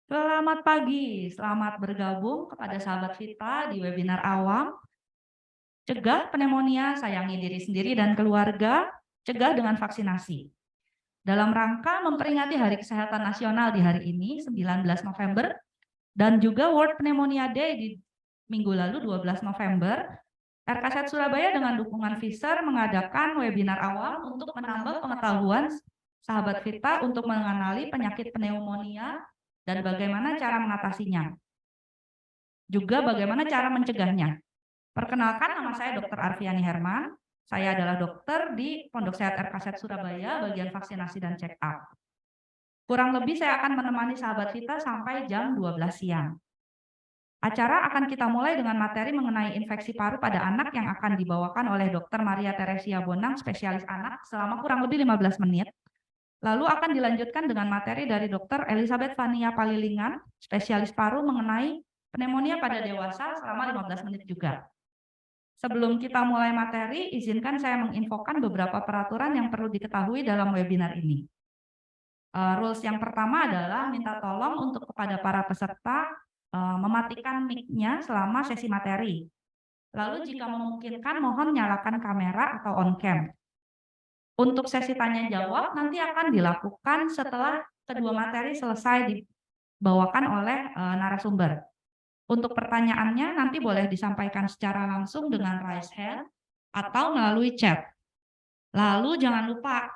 Selamat pagi, selamat bergabung kepada sahabat Vita di webinar awam. Cegah pneumonia, sayangi diri sendiri dan keluarga, cegah dengan vaksinasi. Dalam rangka memperingati Hari Kesehatan Nasional di hari ini, 19 November, dan juga World Pneumonia Day di minggu lalu, 12 November, RKZ Surabaya dengan dukungan Pfizer mengadakan webinar awam untuk menambah pengetahuan sahabat Vita untuk mengenali penyakit pneumonia dan bagaimana cara mengatasinya. Juga bagaimana cara mencegahnya. Perkenalkan, nama saya Dr. Arfiani Herman. Saya adalah dokter di Pondok Sehat RKZ Surabaya, bagian vaksinasi dan check up. Kurang lebih saya akan menemani sahabat Vita sampai jam 12 siang. Acara akan kita mulai dengan materi mengenai infeksi paru pada anak yang akan dibawakan oleh Dr. Maria Teresia Bonang, spesialis anak, selama kurang lebih 15 menit. Lalu akan dilanjutkan dengan materi dari Dr. Elizabeth Fania Palilingan, spesialis paru mengenai pneumonia pada dewasa selama 15 menit juga. Sebelum kita mulai materi, izinkan saya menginfokan beberapa peraturan yang perlu diketahui dalam webinar ini. Rules yang pertama adalah minta tolong untuk kepada para peserta mematikan mic-nya selama sesi materi. Lalu jika memungkinkan mohon nyalakan kamera atau on cam. Untuk sesi tanya jawab nanti akan dilakukan setelah kedua materi selesai dibawakan oleh narasumber. Untuk pertanyaannya nanti boleh disampaikan secara langsung dengan raise hand atau melalui chat. Lalu jangan lupa,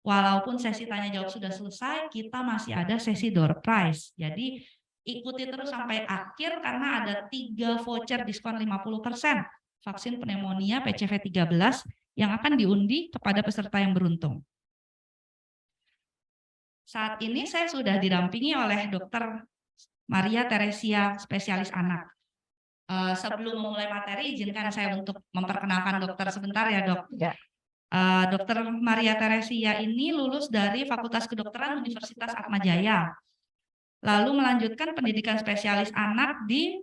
walaupun sesi tanya jawab sudah selesai, kita masih ada sesi door prize. Jadi ikuti terus sampai akhir karena ada 3 voucher diskon 50% vaksin pneumonia PCV 13 yang akan diundi kepada peserta yang beruntung. Saat ini saya sudah didampingi oleh Dr. Maria Teresia, spesialis anak. Sebelum memulai materi, izinkan saya untuk memperkenalkan dokter sebentar ya, Dok. Ya. Dr. Maria Teresia ini lulus dari Fakultas Kedokteran Universitas Atmajaya. Lalu melanjutkan pendidikan spesialis anak di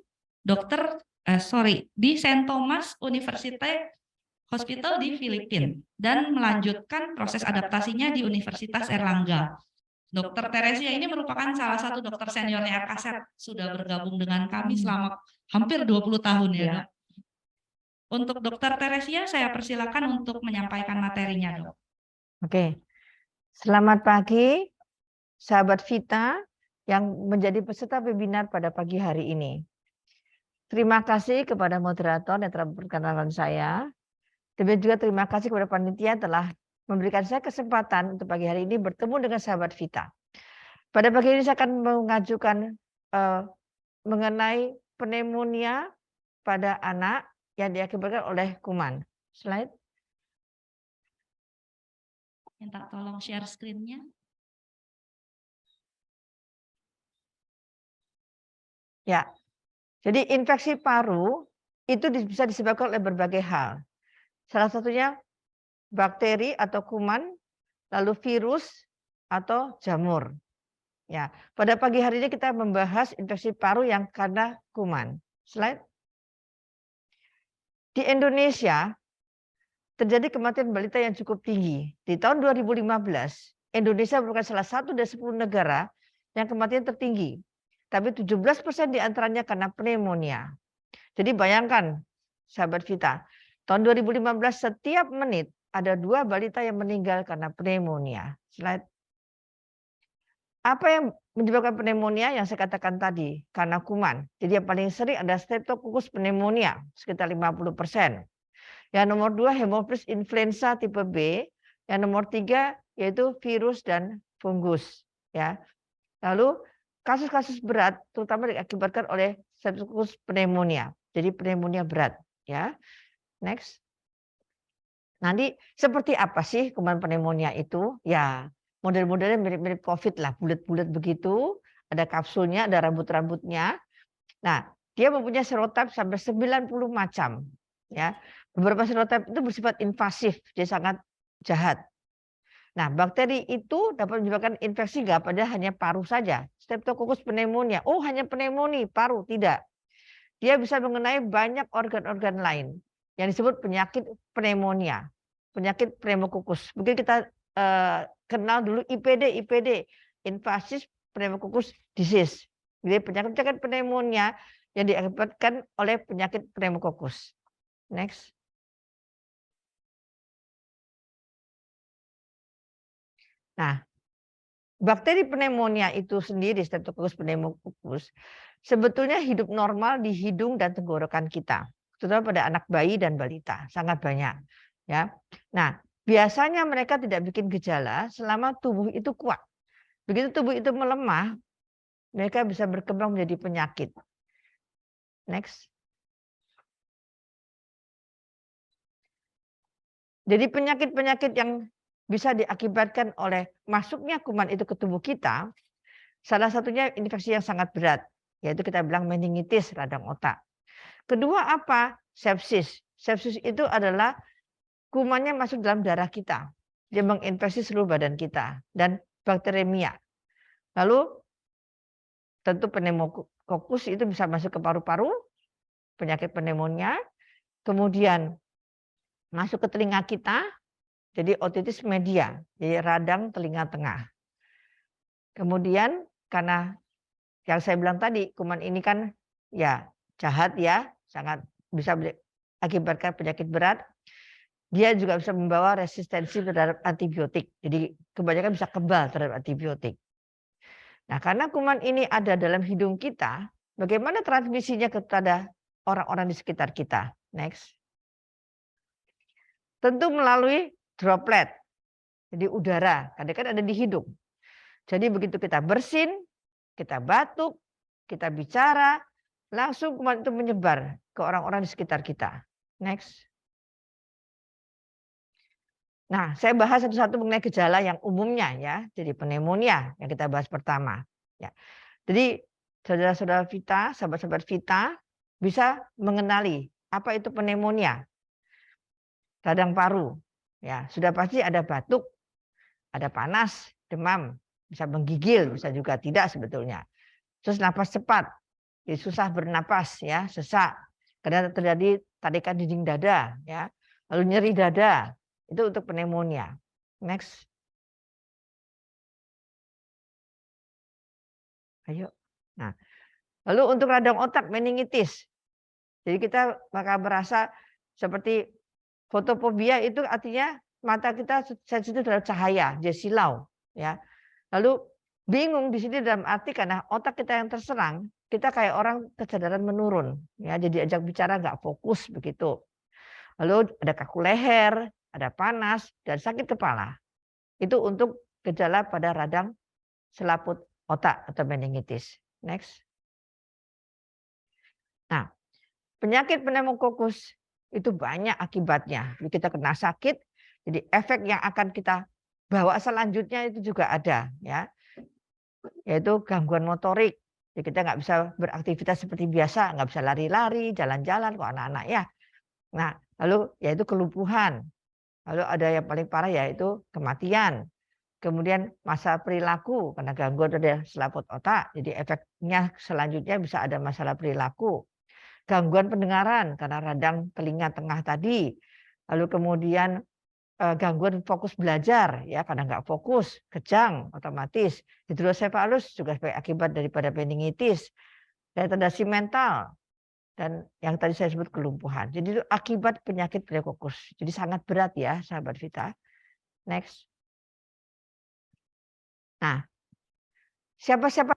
di St. Thomas University Hospital di Filipina dan melanjutkan proses adaptasinya di Universitas Erlangga. Dokter Teresia ini merupakan salah satu dokter seniornya RKZ, sudah bergabung dengan kami selama hampir 20 tahun ya, Dok. Untuk Dokter Teresia saya persilakan untuk menyampaikan materinya, Dok. Oke. Selamat pagi sahabat Vita yang menjadi peserta webinar pada pagi hari ini. Terima kasih kepada moderator yang telah memperkenalkan saya. Dan juga terima kasih kepada panitia telah memberikan saya kesempatan untuk pagi hari ini bertemu dengan sahabat Vita. Pada pagi ini saya akan mengajukan mengenai pneumonia pada anak yang diakibatkan oleh kuman. Slide. Minta tolong share screen-nya. Ya. Jadi infeksi paru itu bisa disebabkan oleh berbagai hal. Salah satunya bakteri atau kuman, lalu virus atau jamur. Ya, pada pagi hari ini kita membahas infeksi paru yang karena kuman. Slide. Di Indonesia terjadi kematian balita yang cukup tinggi. Di tahun 2015, Indonesia merupakan salah satu dari 10 negara yang kematian tertinggi. Tapi 17% di antaranya karena pneumonia. Jadi bayangkan, sahabat Vita, tahun 2015 setiap menit ada 2 balita yang meninggal karena pneumonia. Slide. Apa yang menyebabkan pneumonia yang saya katakan tadi? Karena kuman. Jadi yang paling sering ada Streptococcus pneumonia, sekitar 50%. Yang nomor 2 Haemophilus influenza tipe B. Yang nomor 3 yaitu virus dan fungus. Ya. Lalu kasus-kasus berat terutama diakibatkan oleh Streptococcus pneumonia. Jadi pneumonia berat. Ya. Next. Nanti seperti apa sih kuman pneumonia itu? Ya. Model-modelnya mirip-mirip COVID lah, bulat-bulat begitu, ada kapsulnya, ada rambut-rambutnya. Nah, dia mempunyai serotype sampai 90 macam. Ya, beberapa serotype itu bersifat invasif, dia sangat jahat. Nah, bakteri itu dapat menyebabkan infeksi nggak pada hanya paru saja. Streptococcus pneumonia, oh hanya pneumonia, paru tidak. Dia bisa mengenai banyak organ-organ lain yang disebut penyakit pneumonia, penyakit pneumococcus. Mungkin kita kenal dulu IPD, invasive pneumococcus disease. Jadi penyakit-penyakit pneumonia yang diakibatkan oleh penyakit pneumokokus. Next. Nah, bakteri pneumonia itu sendiri, Streptococcus pneumococcus, sebetulnya hidup normal di hidung dan tenggorokan kita, terutama pada anak bayi dan balita, sangat banyak. Ya, nah biasanya mereka tidak bikin gejala selama tubuh itu kuat. Begitu tubuh itu melemah, mereka bisa berkembang menjadi penyakit. Next. Jadi penyakit-penyakit yang bisa diakibatkan oleh masuknya kuman itu ke tubuh kita, salah satunya infeksi yang sangat berat, yaitu kita bilang meningitis radang otak. Kedua apa? Sepsis. Sepsis itu adalah kumannya masuk dalam darah kita. Dia menginfeksi seluruh badan kita. Dan bakteremia. Lalu tentu pneumokokus itu bisa masuk ke paru-paru, penyakit pneumonia. Kemudian masuk ke telinga kita, jadi otitis media, jadi radang telinga tengah. Kemudian karena yang saya bilang tadi, kuman ini kan ya jahat ya, sangat bisa akibatkan penyakit berat. Dia juga bisa membawa resistensi terhadap antibiotik. Jadi kebanyakan bisa kebal terhadap antibiotik. Nah, karena kuman ini ada dalam hidung kita, bagaimana transmisinya kepada orang-orang di sekitar kita? Next. Tentu melalui droplet. Jadi udara, kadang kan ada di hidung. Jadi begitu kita bersin, kita batuk, kita bicara, langsung kuman itu menyebar ke orang-orang di sekitar kita. Next. Nah, saya bahas satu-satu mengenai gejala yang umumnya ya. Jadi pneumonia yang kita bahas pertama. Ya. Jadi saudara-saudara Vita, sahabat-sahabat Vita bisa mengenali apa itu pneumonia. Radang paru. Ya, sudah pasti ada batuk, ada panas, demam, bisa menggigil, bisa juga tidak sebetulnya. Terus napas cepat, jadi susah bernapas ya, sesak. Kadang terjadi tarikan dinding dada ya. Lalu nyeri dada. Itu untuk pneumonia. Next. Ayo. Nah, lalu untuk radang otak meningitis. Jadi kita bakal merasa seperti fotofobia itu artinya mata kita sensitif terhadap cahaya, jadi silau ya. Lalu bingung di sini dalam arti karena otak kita yang terserang, kita kayak orang kesadaran menurun ya, jadi ajak bicara nggak fokus begitu. Lalu ada kaku leher, ada panas dan sakit kepala. Itu untuk gejala pada radang selaput otak atau meningitis. Next. Nah, penyakit pneumokokus itu banyak akibatnya. Kita kena sakit, jadi efek yang akan kita bawa selanjutnya itu juga ada, ya, yaitu gangguan motorik. Jadi kita nggak bisa beraktivitas seperti biasa, nggak bisa lari-lari, jalan-jalan, kok anak-anak ya. Nah, lalu yaitu kelumpuhan. Lalu ada yang paling parah yaitu kematian. Kemudian masalah perilaku karena gangguan pada selaput otak, jadi efeknya selanjutnya bisa ada masalah perilaku. Gangguan pendengaran karena radang telinga tengah tadi. Lalu kemudian gangguan fokus belajar ya karena nggak fokus, kejang otomatis. Hidrosefalus juga sebagai akibat daripada meningitis. Retardasi mental dan yang tadi saya sebut kelumpuhan. Jadi itu akibat penyakit pneumokokus. Jadi sangat berat ya sahabat Vita. Next. Nah, siapa-siapa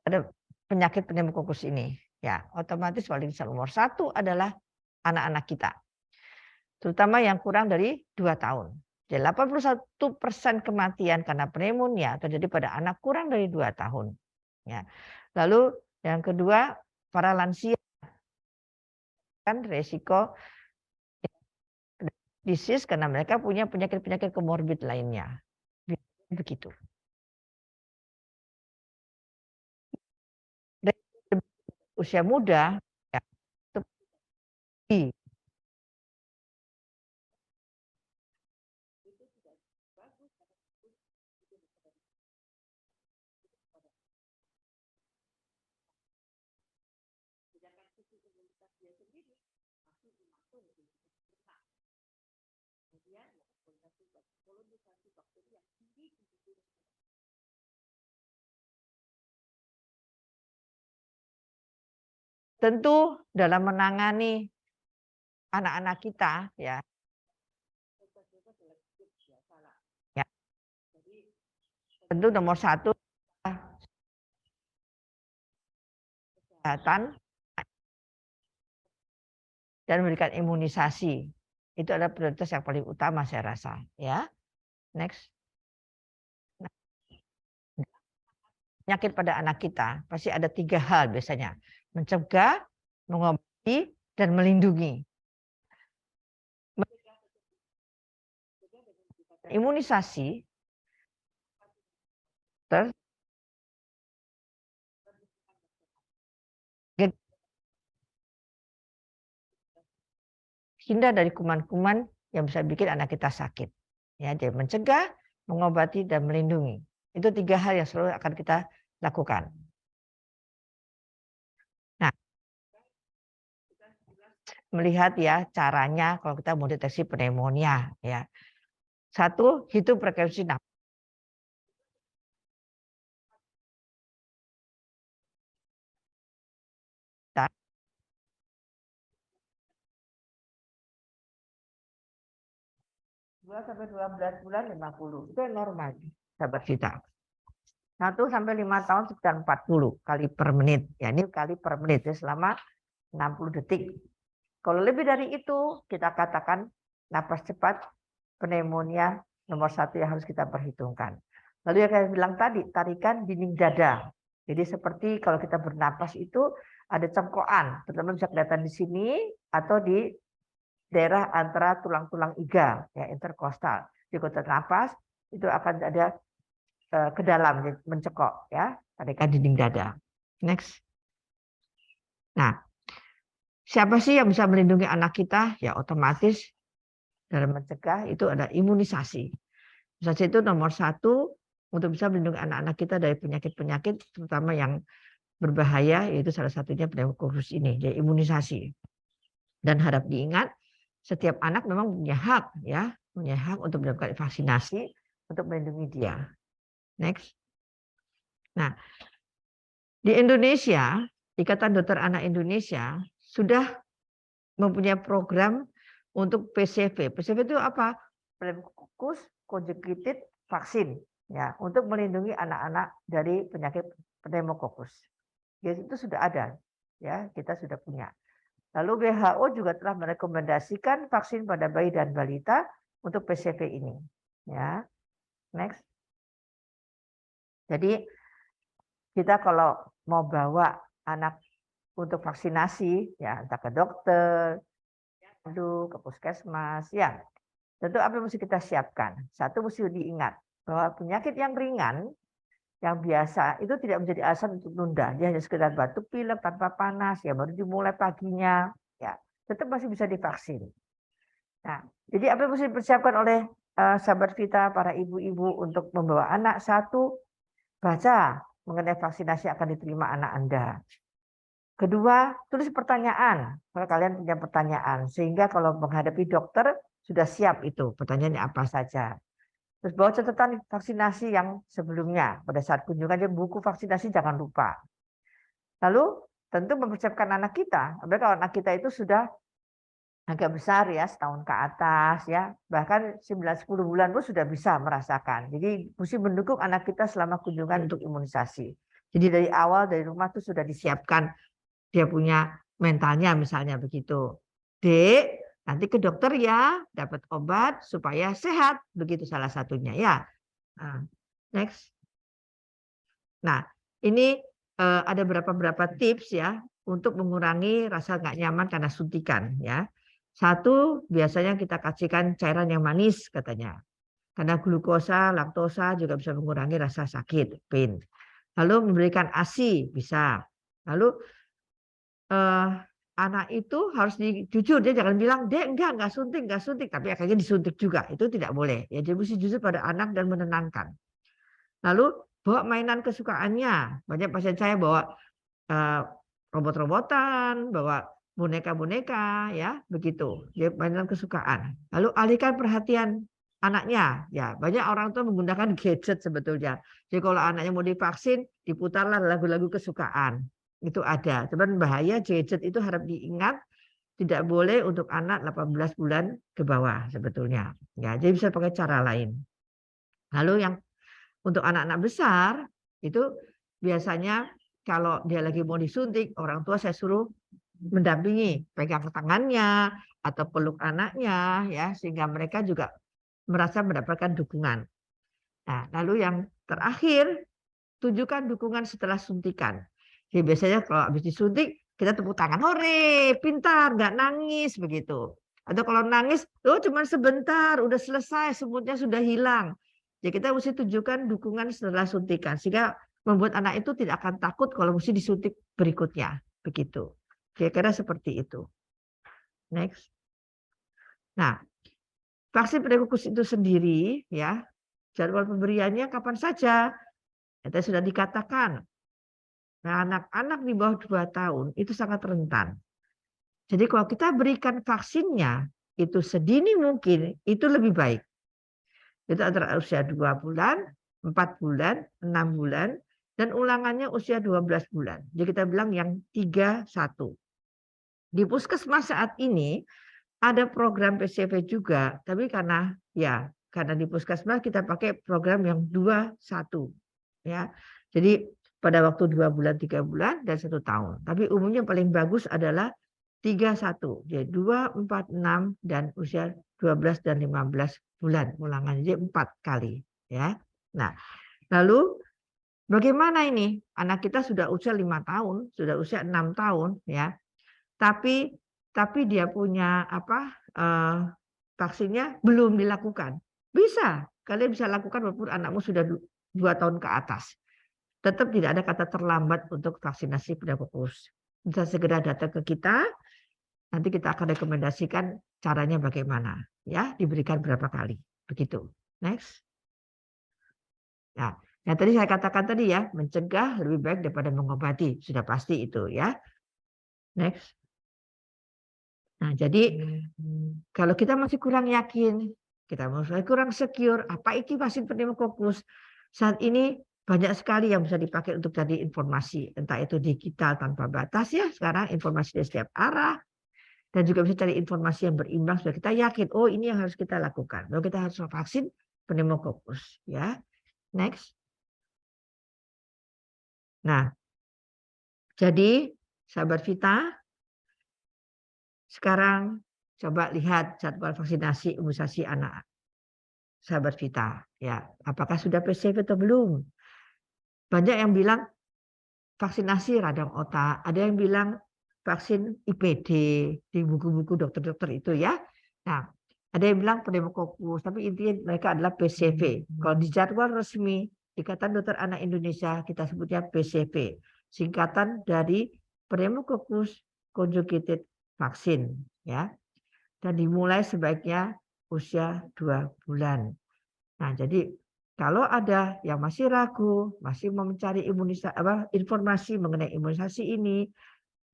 ada penyakit pneumokokus ini? Ya, otomatis paling nomor satu adalah anak-anak kita. Terutama yang kurang dari 2 tahun. Jadi 81% kematian karena pneumonia terjadi pada anak kurang dari 2 tahun. Ya. Lalu yang kedua, para lansia kan resiko disease karena mereka punya penyakit-penyakit komorbid lainnya. Begitu. Dan usia muda ya, tentu dalam menangani anak-anak kita ya. Ya. Tentu nomor satu kesehatan dan memberikan imunisasi. Itu adalah prioritas yang paling utama saya rasa. Ya, next. Penyakit pada anak kita pasti ada 3 hal biasanya: mencegah, mengobati, dan melindungi. Imunisasi hindar dari kuman-kuman yang bisa bikin anak kita sakit. Ya, jadi mencegah, mengobati, dan melindungi. Itu 3 hal yang selalu akan kita lakukan. Nah, melihat ya caranya kalau kita mau deteksi pneumonia ya. 1, hitung frekuensi nafas. Sampai 12 bulan 50 itu normal sahabat kita. 1 sampai 5 tahun sekitar 40 kali per menit. Ya, ini kali per menit ya, selama 60 detik. Kalau lebih dari itu kita katakan napas cepat, pneumonia nomor 1 yang harus kita perhitungkan. Lalu yang saya bilang tadi, tarikan dinding dada. Jadi seperti kalau kita bernapas itu ada cengkokan, terutama bisa kelihatan di sini atau di daerah antara tulang-tulang iga, ya, interkostal. Di kotak napas itu akan ada ke dalam, mencekok, ya, tarikan dinding dada. Next. Nah, siapa sih yang bisa melindungi anak kita? Ya otomatis dalam mencegah itu ada imunisasi. Imunisasi itu nomor 1 untuk bisa melindungi anak-anak kita dari penyakit-penyakit terutama yang berbahaya, yaitu salah satunya pneumokokus ini, jadi imunisasi. Dan harap diingat, setiap anak memang punya hak, ya, punya hak untuk mendapatkan vaksinasi untuk melindungi dia. Next. Nah, di Indonesia, Ikatan Dokter Anak Indonesia sudah mempunyai program untuk PCV. PCV itu apa? Pneumococcus conjugated vaksin, ya, untuk melindungi anak-anak dari penyakit pneumococcus. Ya, itu sudah ada, ya, kita sudah punya. Lalu WHO juga telah merekomendasikan vaksin pada bayi dan balita untuk PCV ini. Ya, next. Jadi kita kalau mau bawa anak untuk vaksinasi, ya entah ke dokter, ke puskesmas, ya tentu apa yang mesti kita siapkan. 1 mesti diingat bahwa penyakit yang ringan, yang biasa itu tidak menjadi alasan untuk tunda. Dia hanya sekedar batuk pilek tanpa panas, ya baru dimulai paginya, ya tetap masih bisa divaksin. Nah, jadi apa yang mesti dipersiapkan oleh sahabat kita, para ibu-ibu untuk membawa anak? 1, baca mengenai vaksinasi akan diterima anak Anda. 2, tulis pertanyaan kalau kalian punya pertanyaan, sehingga kalau menghadapi dokter sudah siap itu pertanyaannya apa saja. Terus bawa catatan vaksinasi yang sebelumnya pada saat kunjungan, dia buku vaksinasi jangan lupa. Lalu tentu mempersiapkan anak kita, apalagi kalau anak kita itu sudah agak besar ya, setahun ke atas ya, bahkan 9-10 bulan pun sudah bisa merasakan. Jadi mesti mendukung anak kita selama kunjungan untuk imunisasi. Jadi dari awal dari rumah tuh sudah disiapkan, dia punya mentalnya misalnya begitu. Dek, nanti ke dokter ya, dapat obat supaya sehat, begitu salah satunya ya. Nah, next. Nah, ini ada beberapa tips ya untuk mengurangi rasa nggak nyaman karena suntikan ya. 1, biasanya kita kasihkan cairan yang manis katanya. Karena glukosa, laktosa juga bisa mengurangi rasa sakit, pain. Lalu memberikan ASI bisa. Lalu anak itu harus jujur, dia jangan bilang, "Dek, enggak suntik," tapi akhirnya disuntik juga. Itu tidak boleh. Ya, dia mesti jujur pada anak dan menenangkan. Lalu bawa mainan kesukaannya. Banyak pasien saya bawa robot-robotan, bawa boneka-boneka, ya, begitu. Dia mainan kesukaan. Lalu alihkan perhatian anaknya. Ya, banyak orang tua menggunakan gadget sebetulnya. Jadi kalau anaknya mau divaksin, diputarlah lagu-lagu kesukaan. itu ada. Cuman bahaya gadget itu harap diingat tidak boleh untuk anak 18 bulan ke bawah sebetulnya. Ya, jadi bisa pakai cara lain. Lalu yang untuk anak-anak besar itu biasanya kalau dia lagi mau disuntik, orang tua saya suruh mendampingi, pegang tangannya atau peluk anaknya ya sehingga mereka juga merasa mendapatkan dukungan. Nah, lalu yang terakhir, tunjukkan dukungan setelah suntikan. Jadi biasanya kalau habis disuntik kita tepuk tangan, hore, pintar, nggak nangis begitu. Atau kalau nangis, oh cuma sebentar, udah selesai, semutnya sudah hilang. Jadi kita mesti tunjukkan dukungan setelah suntikan sehingga membuat anak itu tidak akan takut kalau mesti disuntik berikutnya, begitu. Kira-kira seperti itu. Next. Nah, vaksin pneumokokus itu sendiri ya, jadwal pemberiannya kapan saja. Itu sudah dikatakan. Nah, anak-anak di bawah 2 tahun itu sangat rentan. Jadi kalau kita berikan vaksinnya itu sedini mungkin, itu lebih baik. Itu antara usia 2 bulan, 4 bulan, 6 bulan, dan ulangannya usia 12 bulan. Jadi kita bilang yang 3-1. Di puskesmas saat ini ada program PCV juga, tapi karena di puskesmas kita pakai program yang 2-1 ya. Jadi pada waktu 2 bulan, 3 bulan dan 1 tahun. Tapi umumnya paling bagus adalah 3-1. Jadi 2, 4, 6 dan usia 12 dan 15 bulan ulangan. Jadi 4 kali ya. Nah, lalu bagaimana ini? Anak kita sudah usia 5 tahun, sudah usia 6 tahun ya. Tapi dia punya vaksinnya belum dilakukan. Bisa, kalian bisa lakukan walaupun anakmu sudah 2 tahun ke atas. Tetap tidak ada kata terlambat untuk vaksinasi pneumokokus. Bisa segera datang ke kita, nanti kita akan rekomendasikan caranya bagaimana. Ya, diberikan berapa kali. Begitu. Next. Nah, yang tadi saya katakan tadi ya, mencegah lebih baik daripada mengobati. Sudah pasti itu ya. Next. Nah, jadi kalau kita masih kurang yakin, kita masih kurang secure, apa itu vaksin pneumokokus? Saat ini banyak sekali yang bisa dipakai untuk jadi informasi, entah itu digital tanpa batas ya, sekarang informasi dari setiap arah, dan juga bisa cari informasi yang berimbang supaya kita yakin, oh ini yang harus kita lakukan, lalu kita harus vaksin pneumokokus, ya. Next. Nah, jadi sahabat Vita, sekarang coba lihat jadwal vaksinasi imunisasi anak sahabat Vita. Ya, apakah sudah PCV atau belum? Banyak yang bilang vaksinasi radang otak, ada yang bilang vaksin IPD di buku-buku dokter-dokter itu ya. Nah, ada yang bilang pneumokokus, tapi intinya mereka adalah PCV. Kalau di jadwal resmi Ikatan Dokter Anak Indonesia kita sebutnya PCV, singkatan dari pneumokokus conjugated vaksin ya, dan dimulai sebaiknya usia 2 bulan. Nah, jadi kalau ada yang masih ragu, masih mau mencari informasi mengenai imunisasi ini,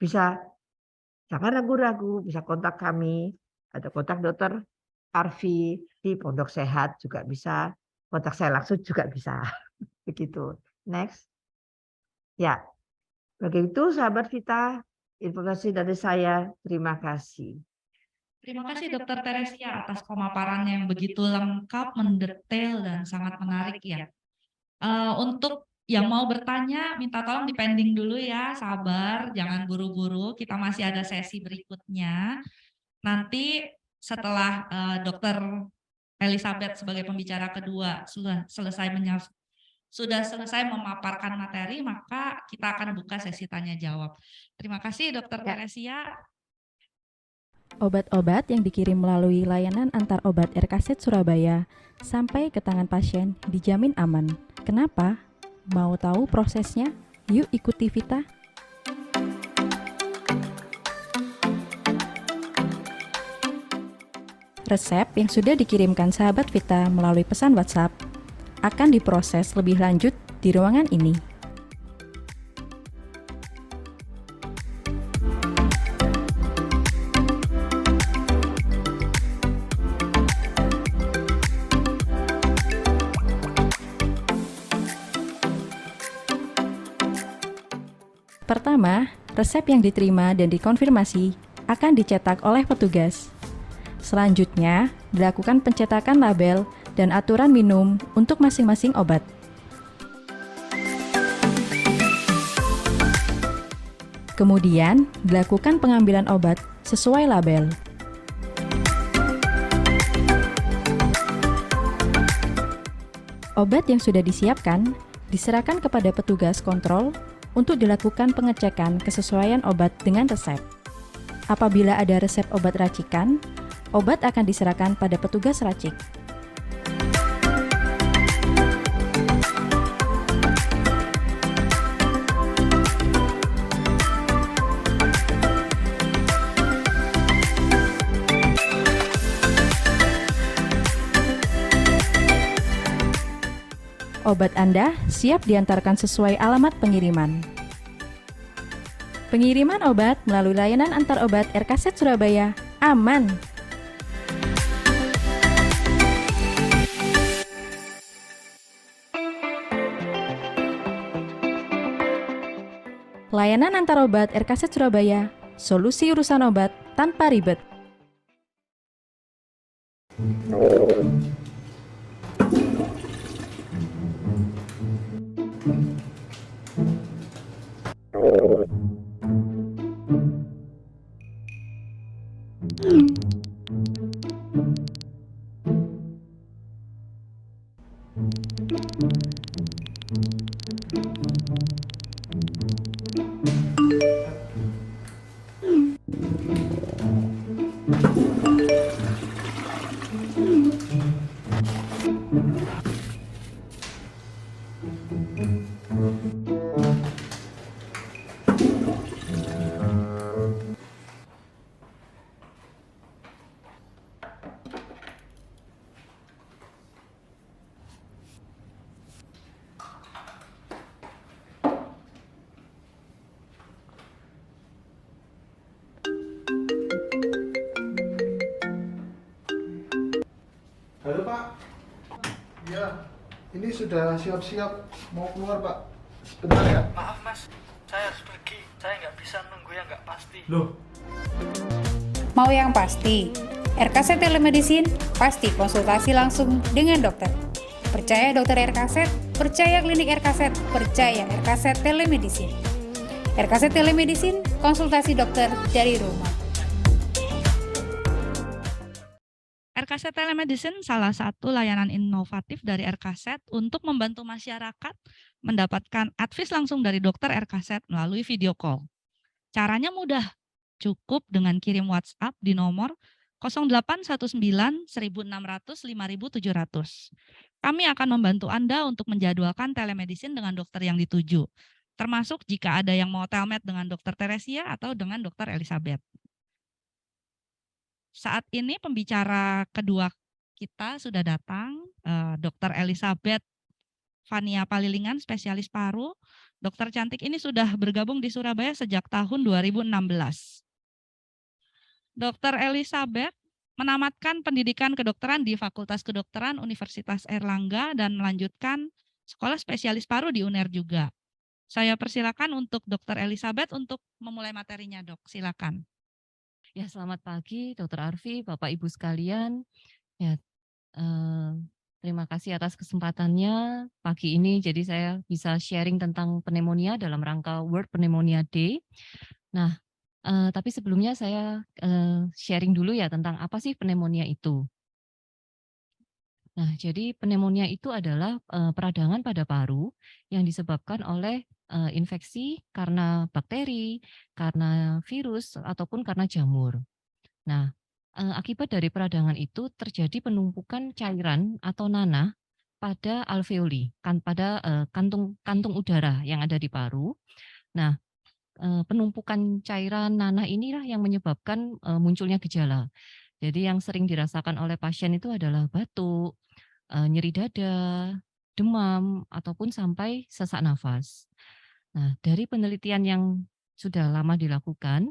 jangan ragu-ragu, bisa kontak kami atau kontak dokter Arfi di Pondok Sehat juga bisa, kontak saya langsung juga bisa. Begitu. Next. Ya, begitu sahabat Vita. Informasi dari saya, terima kasih. Terima kasih Dokter Teresia atas pemaparannya yang begitu lengkap, mendetail, dan sangat menarik ya. Untuk yang mau bertanya, minta tolong dipending dulu ya, sabar, jangan buru-buru, kita masih ada sesi berikutnya. Nanti setelah Dokter Elizabeth sebagai pembicara kedua sudah selesai memaparkan materi, maka kita akan buka sesi tanya jawab. Terima kasih Dokter Teresia. Obat-obat yang dikirim melalui layanan antar obat RKZ Surabaya sampai ke tangan pasien dijamin aman. Kenapa? Mau tahu prosesnya? Yuk ikuti Vita. Resep yang sudah dikirimkan sahabat Vita melalui pesan WhatsApp akan diproses lebih lanjut di ruangan ini. Pertama, resep yang diterima dan dikonfirmasi akan dicetak oleh petugas. Selanjutnya, dilakukan pencetakan label dan aturan minum untuk masing-masing obat. Kemudian, dilakukan pengambilan obat sesuai label. Obat yang sudah disiapkan diserahkan kepada petugas kontrol untuk dilakukan pengecekan kesesuaian obat dengan resep. Apabila ada resep obat racikan, obat akan diserahkan pada petugas racik. Obat Anda siap diantarkan sesuai alamat pengiriman. Pengiriman obat melalui layanan antar obat RKZ Surabaya aman. Layanan antar obat RKZ Surabaya, solusi urusan obat tanpa ribet. Halo Pak, ya ini sudah siap-siap mau keluar Pak, sebentar ya. Maaf Mas, saya harus pergi. Saya nggak bisa nunggu yang nggak pasti. Loh, Mau yang pasti, RKZ Telemedicine pasti konsultasi langsung dengan dokter. Percaya dokter RKZ, percaya klinik RKZ, percaya RKZ Telemedicine. RKZ Telemedicine, konsultasi dokter dari rumah. RKZ Telemedicine salah satu layanan inovatif dari RKZ untuk membantu masyarakat mendapatkan advies langsung dari dokter RKZ melalui video call. Caranya mudah, cukup dengan kirim WhatsApp di nomor 0819 1600 5700. Kami akan membantu Anda untuk menjadwalkan telemedicine dengan dokter yang dituju, termasuk jika ada yang mau telmed dengan dokter Teresia atau dengan dokter Elizabeth. Saat ini pembicara kedua kita sudah datang, Dr. Elizabeth Fania Palilingan, spesialis paru. Dokter cantik ini sudah bergabung di Surabaya sejak tahun 2016. Dr. Elizabeth menamatkan pendidikan kedokteran di Fakultas Kedokteran Universitas Airlangga dan melanjutkan sekolah spesialis paru di UNER juga. Saya persilakan untuk Dr. Elizabeth untuk memulai materinya, Dok. Silakan. Ya, selamat pagi Dr. Arfi, Bapak Ibu sekalian. Ya, terima kasih atas kesempatannya pagi ini. Jadi saya bisa sharing tentang pneumonia dalam rangka World Pneumonia Day. Nah, tapi sebelumnya saya sharing dulu ya tentang apa sih pneumonia itu. Nah, jadi pneumonia itu adalah peradangan pada paru yang disebabkan oleh infeksi karena bakteri, karena virus, ataupun karena jamur. Nah, akibat dari peradangan itu terjadi penumpukan cairan atau nanah pada alveoli, pada kantung udara yang ada di paru. Nah, penumpukan cairan nanah inilah yang menyebabkan munculnya gejala. Jadi yang sering dirasakan oleh pasien itu adalah batuk, nyeri dada, demam, ataupun sampai sesak nafas. Nah, dari penelitian yang sudah lama dilakukan,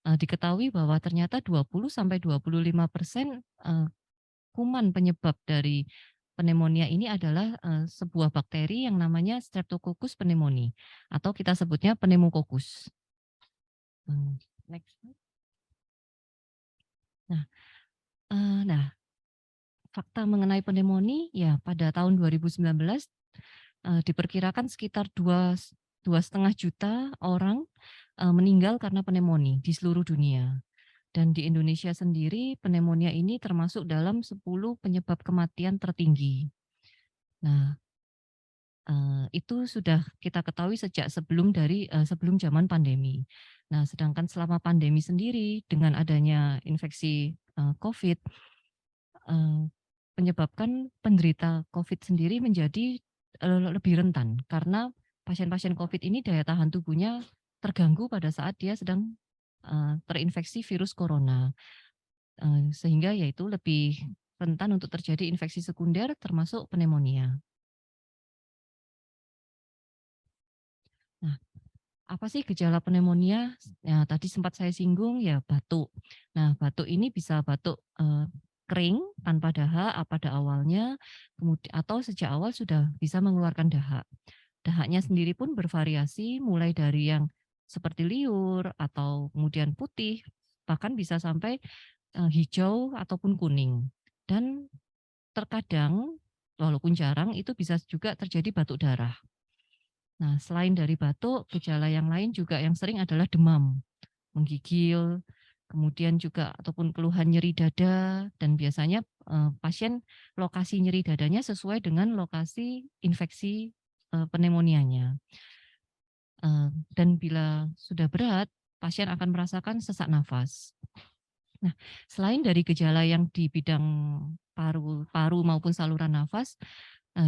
diketahui bahwa ternyata 20-25% kuman penyebab dari pneumonia ini adalah sebuah bakteri yang namanya Streptococcus pneumoniae atau kita sebutnya pneumococcus. Next. Nah, fakta mengenai pneumonia ya pada tahun 2019 diperkirakan sekitar 2,5 juta orang meninggal karena pneumonia di seluruh dunia. Dan di Indonesia sendiri pneumonia ini termasuk dalam 10 penyebab kematian tertinggi. Nah, itu sudah kita ketahui sejak sebelum zaman pandemi. Nah, sedangkan selama pandemi sendiri dengan adanya infeksi COVID menyebabkan penderita COVID sendiri menjadi lebih rentan karena pasien-pasien COVID ini daya tahan tubuhnya terganggu pada saat dia sedang terinfeksi virus corona, sehingga yaitu lebih rentan untuk terjadi infeksi sekunder termasuk pneumonia. Nah, apa sih gejala pneumonia? Ya, tadi sempat saya singgung ya batuk. Nah, batuk ini bisa batuk kering tanpa dahak pada awalnya, kemudian atau sejak awal sudah bisa mengeluarkan dahak. Dahaknya sendiri pun bervariasi mulai dari yang seperti liur atau kemudian putih, bahkan bisa sampai hijau ataupun kuning. Dan terkadang, walaupun jarang, itu bisa juga terjadi batuk darah. Nah, selain dari batuk, gejala yang lain juga yang sering adalah demam, menggigil, kemudian juga ataupun keluhan nyeri dada, dan biasanya pasien lokasi nyeri dadanya sesuai dengan lokasi infeksi pneumonianya. Dan bila sudah berat, pasien akan merasakan sesak nafas. Nah, selain dari gejala yang di bidang paru maupun saluran nafas,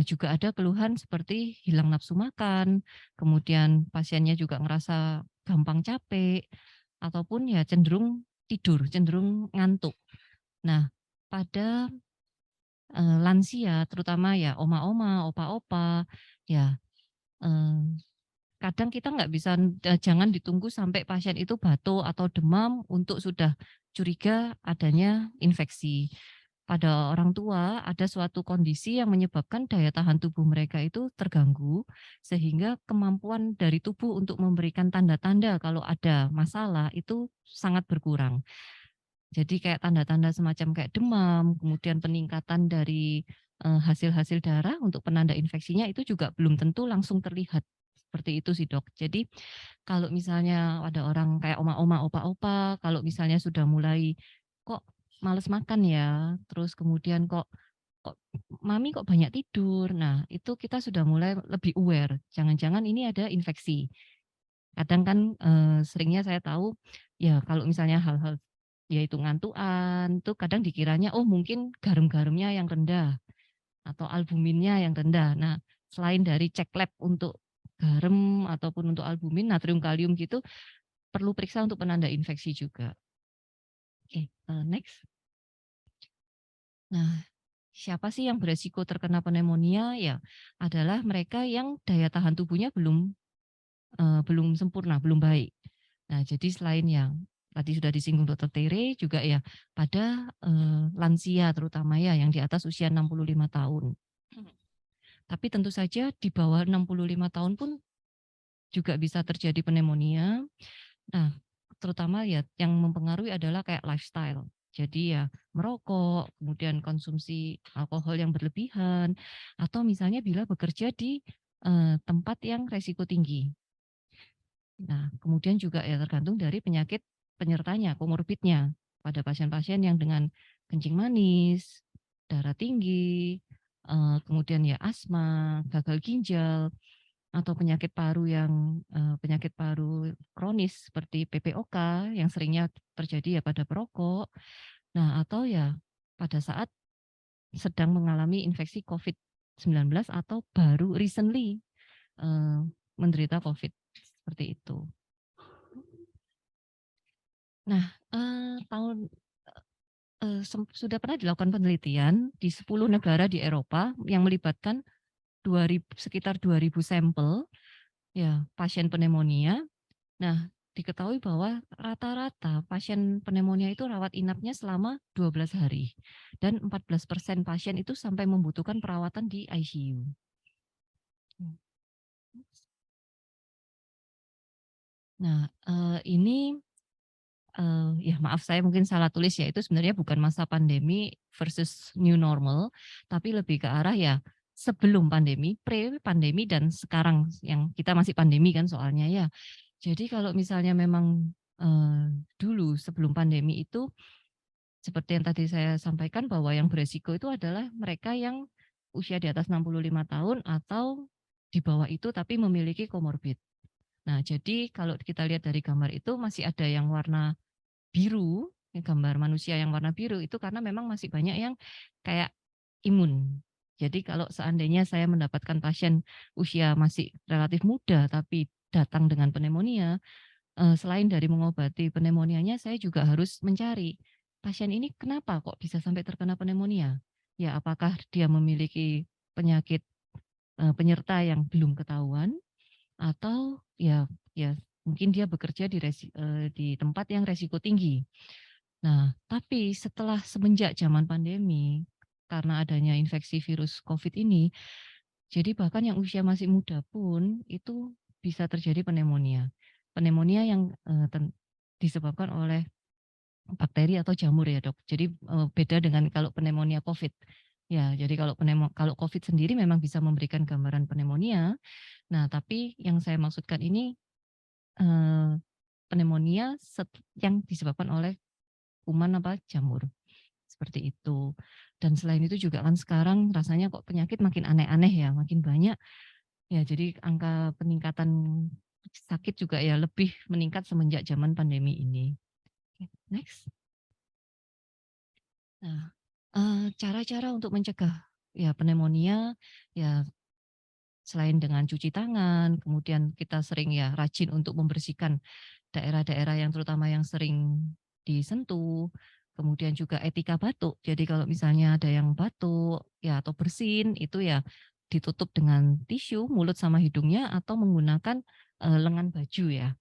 juga ada keluhan seperti hilang nafsu makan, kemudian pasiennya juga ngerasa gampang capek, ataupun ya cenderung tidur, cenderung ngantuk. Nah, pada lansia, terutama ya oma-oma, opa-opa, ya kadang kita nggak bisa, jangan ditunggu sampai pasien itu batuk atau demam untuk sudah curiga adanya infeksi. Pada orang tua ada suatu kondisi yang menyebabkan daya tahan tubuh mereka itu terganggu, sehingga kemampuan dari tubuh untuk memberikan tanda-tanda kalau ada masalah itu sangat berkurang. Jadi kayak tanda-tanda semacam kayak demam, kemudian peningkatan dari hasil-hasil darah untuk penanda infeksinya itu juga belum tentu langsung terlihat. Seperti itu sih dok. Jadi kalau misalnya ada orang kayak oma-oma, opa-opa, kalau misalnya sudah mulai kok males makan ya, terus kemudian kok mami kok banyak tidur. Nah, itu kita sudah mulai lebih aware. Jangan-jangan ini ada infeksi. Kadang kan seringnya saya tahu ya kalau misalnya hal-hal yaitu ngantuan, itu kadang dikiranya oh mungkin garam-garamnya yang rendah atau albuminnya yang rendah. Nah, selain dari cek lab untuk garam ataupun untuk albumin, natrium, kalium gitu, perlu periksa untuk penanda infeksi juga. Oke, next. Nah, siapa sih yang beresiko terkena pneumonia? Ya, adalah mereka yang daya tahan tubuhnya belum sempurna, belum baik. Nah, jadi selain yang tadi sudah disinggung Dr. Tere, juga ya pada lansia terutama ya yang di atas usia 65 tahun. Tapi tentu saja di bawah 65 tahun pun juga bisa terjadi pneumonia. Nah, terutama ya yang mempengaruhi adalah kayak lifestyle. Jadi ya merokok, kemudian konsumsi alkohol yang berlebihan, atau misalnya bila bekerja di tempat yang resiko tinggi. Nah, kemudian juga ya tergantung dari penyakit penyertanya, komorbidnya. Pada pasien-pasien yang dengan kencing manis, darah tinggi, kemudian ya asma, gagal ginjal, atau penyakit paru penyakit paru kronis seperti PPOK yang seringnya terjadi ya pada perokok. Nah, atau ya pada saat sedang mengalami infeksi COVID-19 atau baru recently menderita COVID seperti itu. Nah, sudah pernah dilakukan penelitian di 10 negara di Eropa yang melibatkan sekitar 2.000 sampel ya pasien pneumonia. Nah, diketahui bahwa rata-rata pasien pneumonia itu rawat inapnya selama 12 hari dan 14% pasien itu sampai membutuhkan perawatan di ICU. Nah, ini ya maaf saya mungkin salah tulis ya, itu sebenarnya bukan masa pandemi versus new normal, tapi lebih ke arah ya sebelum pandemi, pre-pandemi, dan sekarang yang kita masih pandemi kan soalnya ya. Jadi kalau misalnya memang dulu sebelum pandemi itu seperti yang tadi saya sampaikan bahwa yang beresiko itu adalah mereka yang usia di atas 65 tahun atau di bawah itu tapi memiliki komorbid. Nah, jadi kalau kita lihat dari gambar itu masih ada yang warna biru, gambar manusia yang warna biru itu karena memang masih banyak yang kayak imun. Jadi kalau seandainya saya mendapatkan pasien usia masih relatif muda tapi datang dengan pneumonia, selain dari mengobati pneumonianya, saya juga harus mencari pasien ini kenapa kok bisa sampai terkena pneumonia? Ya, apakah dia memiliki penyakit penyerta yang belum ketahuan atau ya mungkin dia bekerja di tempat yang resiko tinggi. Nah, tapi setelah semenjak zaman pandemi, karena adanya infeksi virus COVID ini, jadi bahkan yang usia masih muda pun itu bisa terjadi pneumonia. Pneumonia yang disebabkan oleh bakteri atau jamur ya dok. Jadi beda dengan kalau pneumonia COVID. Ya, jadi kalau COVID sendiri memang bisa memberikan gambaran pneumonia. Nah, tapi yang saya maksudkan ini pneumonia yang disebabkan oleh kuman apa jamur seperti itu. Dan selain itu juga kan sekarang rasanya kok penyakit makin aneh-aneh ya, makin banyak. Ya, jadi angka peningkatan sakit juga ya lebih meningkat semenjak zaman pandemi ini. Next. Nah, cara-cara untuk mencegah ya pneumonia ya selain dengan cuci tangan, kemudian kita sering ya rajin untuk membersihkan daerah-daerah yang terutama yang sering disentuh, kemudian juga etika batuk. Jadi kalau misalnya ada yang batuk ya atau bersin itu ya ditutup dengan tisu mulut sama hidungnya atau menggunakan lengan baju ya.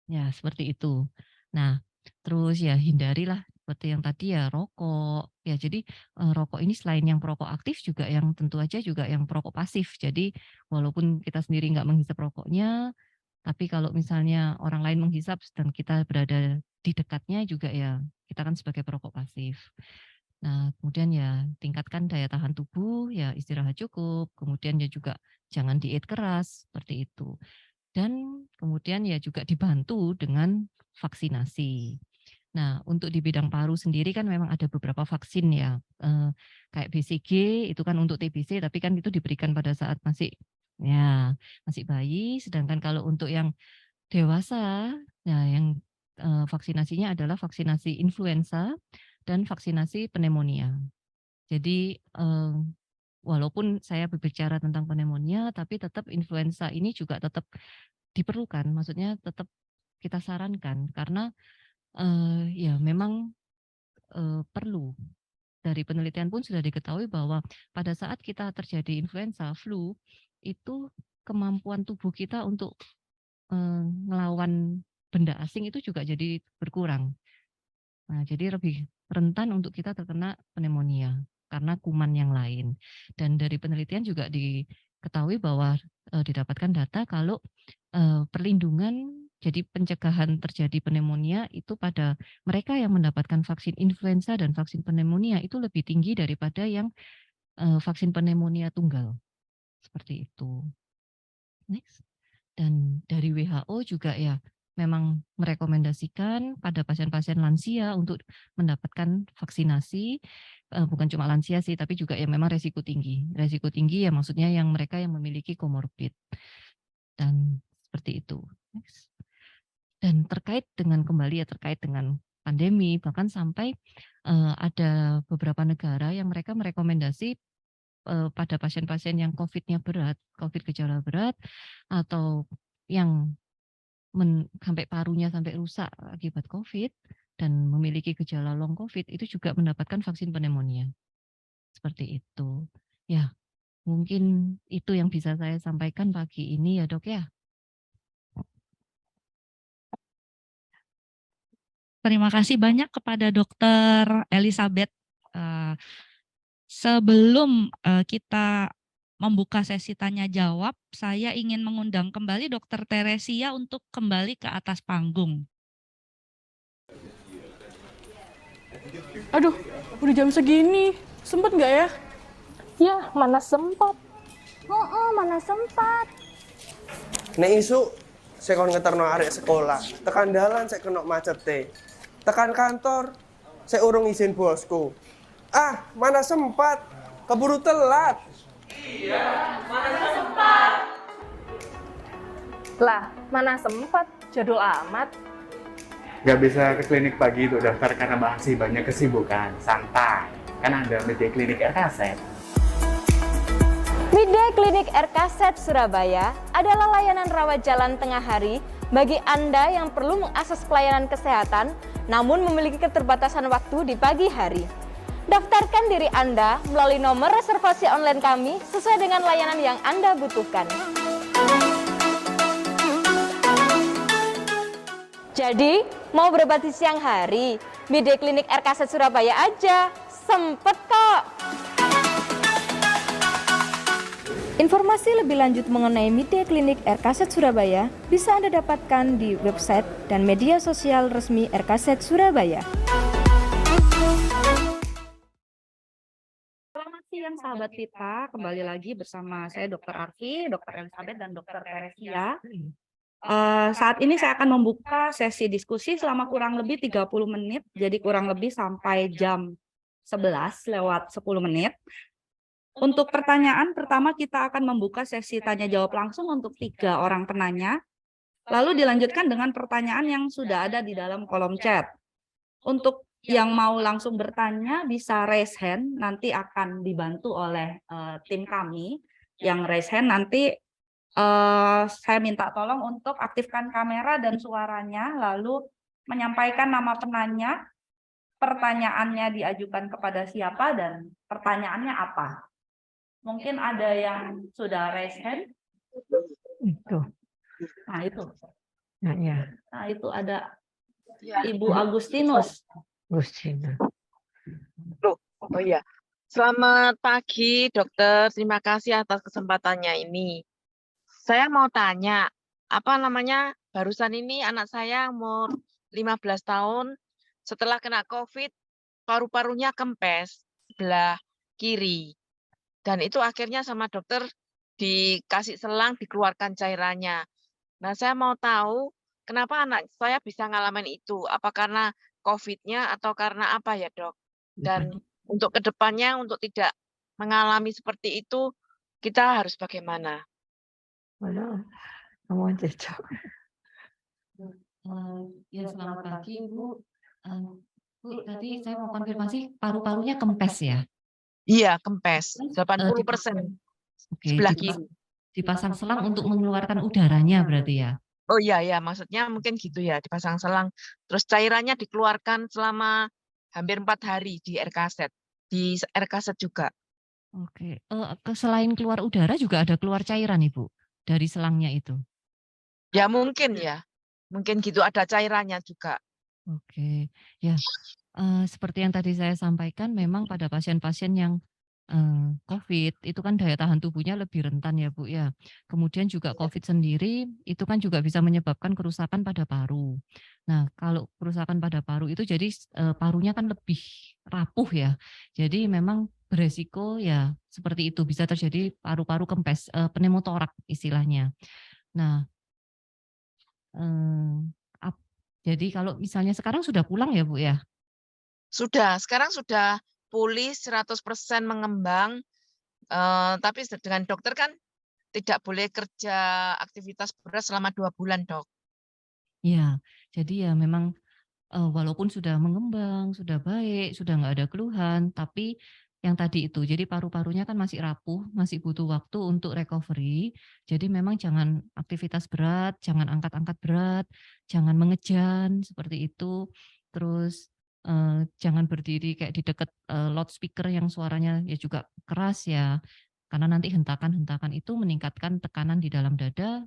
Ya, seperti itu. Nah, terus ya hindarilah seperti yang tadi ya rokok. Ya, jadi rokok ini selain yang perokok aktif juga yang tentu aja juga yang perokok pasif. Jadi walaupun kita sendiri nggak menghisap rokoknya, tapi kalau misalnya orang lain menghisap dan kita berada di dekatnya juga ya kita kan sebagai perokok pasif. Nah, kemudian ya tingkatkan daya tahan tubuh, ya istirahat cukup, kemudian ya juga jangan diet keras seperti itu. Dan kemudian ya juga dibantu dengan vaksinasi. Nah, untuk di bidang paru sendiri kan memang ada beberapa vaksin ya, kayak BCG itu kan untuk TBC, tapi kan itu diberikan pada saat masih bayi. Sedangkan kalau untuk yang dewasa, nah yang vaksinasinya adalah vaksinasi influenza dan vaksinasi pneumonia. Jadi walaupun saya berbicara tentang pneumonia, tapi tetap influenza ini juga tetap diperlukan, maksudnya tetap kita sarankan karena ya memang perlu. Dari penelitian pun sudah diketahui bahwa pada saat kita terjadi influenza, flu, itu kemampuan tubuh kita untuk melawan benda asing itu juga jadi berkurang. Nah, jadi lebih rentan untuk kita terkena pneumonia karena kuman yang lain. Dan dari penelitian juga diketahui bahwa didapatkan data kalau perlindungan jadi pencegahan terjadi pneumonia itu pada mereka yang mendapatkan vaksin influenza dan vaksin pneumonia itu lebih tinggi daripada yang vaksin pneumonia tunggal. Seperti itu. Next. Dan dari WHO juga ya memang merekomendasikan pada pasien-pasien lansia untuk mendapatkan vaksinasi, bukan cuma lansia sih, tapi juga yang memang resiko tinggi. Resiko tinggi ya maksudnya yang mereka yang memiliki komorbid. Dan seperti itu. Next. Dan terkait dengan pandemi, bahkan sampai ada beberapa negara yang mereka merekomendasi pada pasien-pasien yang COVID-nya berat, COVID gejala berat, atau yang sampai parunya sampai rusak akibat COVID dan memiliki gejala long COVID itu juga mendapatkan vaksin pneumonia. Seperti itu. Ya, mungkin itu yang bisa saya sampaikan pagi ini ya dok ya. Terima kasih banyak kepada Dokter Elizabeth. Sebelum kita membuka sesi tanya jawab, saya ingin mengundang kembali Dokter Teresia untuk kembali ke atas panggung. Aduh, udah jam segini. Sempet nggak ya? Ya, mana sempat. Mana sempat. Nek isu saya kon ngeterno arek sekolah, tekan dalan saya kena macet tekan kantor saya urung izin bosku. Mana sempat, keburu telat. Lah, mana sempat. Jadul amat. Gak bisa ke klinik pagi untuk daftar karena masih banyak kesibukan. Santai, kan ada media klinik RKZ. Midday Klinik RKZ Surabaya adalah layanan rawat jalan tengah hari bagi Anda yang perlu mengakses pelayanan kesehatan namun memiliki keterbatasan waktu di pagi hari. Daftarkan diri Anda melalui nomor reservasi online kami sesuai dengan layanan yang Anda butuhkan. Jadi, mau berobat di siang hari, Midday Klinik RKZ Surabaya aja, sempet kok. Informasi lebih lanjut mengenai Midday Klinik RKZ Surabaya bisa Anda dapatkan di website dan media sosial resmi RKZ Surabaya. Selamat siang sahabat Vita, kembali lagi bersama saya Dr. Arfi, Dr. Elizabeth, dan Dr. Teresia. Saat ini saya akan membuka sesi diskusi selama kurang lebih 30 menit, jadi kurang lebih sampai jam 11 lewat 10 menit. Untuk pertanyaan pertama kita akan membuka sesi tanya jawab langsung untuk 3 orang penanya, lalu dilanjutkan dengan pertanyaan yang sudah ada di dalam kolom chat. Untuk yang mau langsung bertanya bisa raise hand, nanti akan dibantu oleh tim kami yang raise hand. Nanti saya minta tolong untuk aktifkan kamera dan suaranya, lalu menyampaikan nama penanya, pertanyaannya diajukan kepada siapa, dan pertanyaannya apa. Mungkin ada yang sudah raise hand. Itu. Nah itu. Nah, ya. Nah itu ada Ibu Agustinus. Gustina. Oh iya. Selamat pagi, dokter. Terima kasih atas kesempatannya ini. Saya mau tanya, barusan ini anak saya umur 15 tahun, setelah kena COVID, paru-parunya kempes sebelah kiri. Dan itu akhirnya sama dokter dikasih selang, dikeluarkan cairannya. Nah, saya mau tahu kenapa anak saya bisa ngalamin itu. Apa karena COVID-nya atau karena apa ya, dok? Dan untuk kedepannya, untuk tidak mengalami seperti itu, kita harus bagaimana? Mana? Kamu aja, Cok. Ya, selamat pagi, Bu. Bu, tadi saya mau konfirmasi paru-parunya kempes ya? Iya, kempes, 80% Oke, sebelah kiri. dipasang selang untuk mengeluarkan udaranya berarti ya? Oh iya, ya, maksudnya mungkin gitu ya, dipasang selang. Terus cairannya dikeluarkan selama hampir 4 hari di RKZ. Di RKZ juga. Oke, selain keluar udara juga ada keluar cairan Ibu dari selangnya itu? Ya mungkin ya, mungkin gitu ada cairannya juga. Oke, ya. Seperti yang tadi saya sampaikan, memang pada pasien-pasien yang COVID itu kan daya tahan tubuhnya lebih rentan ya Bu ya. Kemudian juga COVID sendiri itu kan juga bisa menyebabkan kerusakan pada paru. Nah, kalau kerusakan pada paru itu jadi parunya kan lebih rapuh ya. Jadi memang beresiko ya seperti itu, bisa terjadi paru-paru kempes, pneumotorak istilahnya. Nah, jadi kalau misalnya sekarang sudah pulang ya Bu ya? Sudah, sekarang sudah pulih 100% mengembang, tapi dengan dokter kan tidak boleh kerja aktivitas berat selama 2 bulan, dok. Ya, jadi ya memang walaupun sudah mengembang, sudah baik, sudah nggak ada keluhan, tapi yang tadi itu, jadi paru-parunya kan masih rapuh, masih butuh waktu untuk recovery. Jadi memang jangan aktivitas berat, jangan angkat-angkat berat, jangan mengejan seperti itu. Terus jangan berdiri kayak di dekat loudspeaker yang suaranya ya juga keras ya, karena nanti hentakan-hentakan itu meningkatkan tekanan di dalam dada,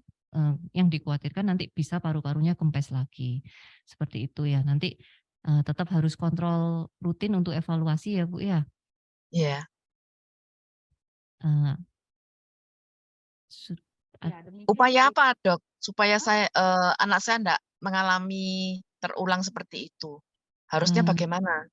yang dikhawatirkan nanti bisa paru-parunya kempes lagi. Seperti itu ya, nanti tetap harus kontrol rutin untuk evaluasi ya Bu ya. Iya. Eh, su- Ya, demikian, Upaya Bu. apa, Dok, supaya anak saya enggak mengalami terulang seperti itu? Harusnya eh, bagaimana?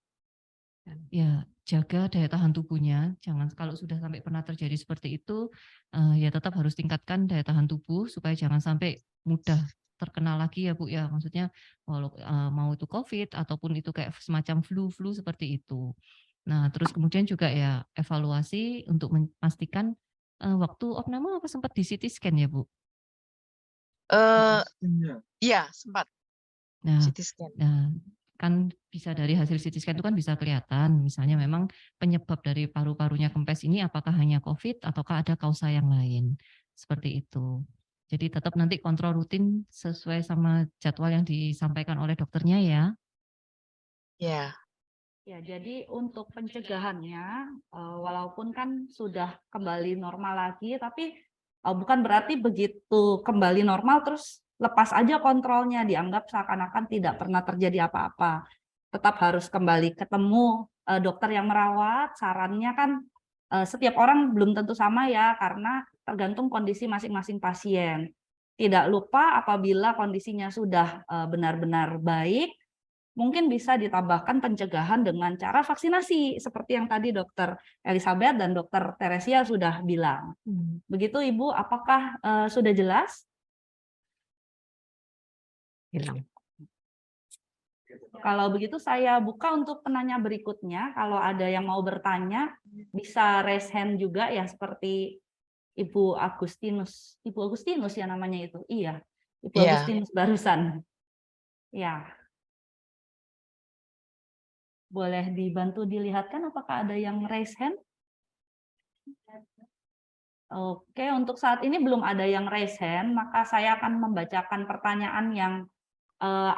Ya, jaga daya tahan tubuhnya. Jangan kalau sudah sampai pernah terjadi seperti itu, ya tetap harus tingkatkan daya tahan tubuh supaya jangan sampai mudah terkena lagi ya Bu ya. Maksudnya walau mau itu COVID ataupun itu kayak semacam flu seperti itu. Nah, terus kemudian juga ya evaluasi untuk memastikan waktu opname apa sempat di CT scan ya Bu? Iya, sempat Nah, CT scan. nah, kan bisa dari hasil CT scan itu kan bisa kelihatan, misalnya memang penyebab dari paru-parunya kempes ini apakah hanya COVID ataukah ada kausa yang lain, seperti itu. Jadi tetap nanti kontrol rutin sesuai sama jadwal yang disampaikan oleh dokternya ya. Ya. Ya, jadi untuk pencegahannya, walaupun kan sudah kembali normal lagi, tapi bukan berarti begitu kembali normal terus lepas aja kontrolnya, dianggap seakan-akan tidak pernah terjadi apa-apa. Tetap harus kembali ketemu dokter yang merawat, sarannya kan setiap orang belum tentu sama ya, karena tergantung kondisi masing-masing pasien. Tidak lupa apabila kondisinya sudah benar-benar baik, mungkin bisa ditambahkan pencegahan dengan cara vaksinasi seperti yang tadi Dokter Elizabeth dan Dokter Teresia sudah bilang. Begitu Ibu, apakah sudah jelas? Hilang. Kalau begitu saya buka untuk penanya berikutnya. Kalau ada yang mau bertanya, bisa raise hand juga ya seperti Ibu Agustinus. Ibu Agustinus ya namanya itu. Iya, Ibu Iya. Agustinus barusan. Ya. Boleh dibantu dilihatkan apakah ada yang raise hand? Oke, untuk saat ini belum ada yang raise hand, maka saya akan membacakan pertanyaan yang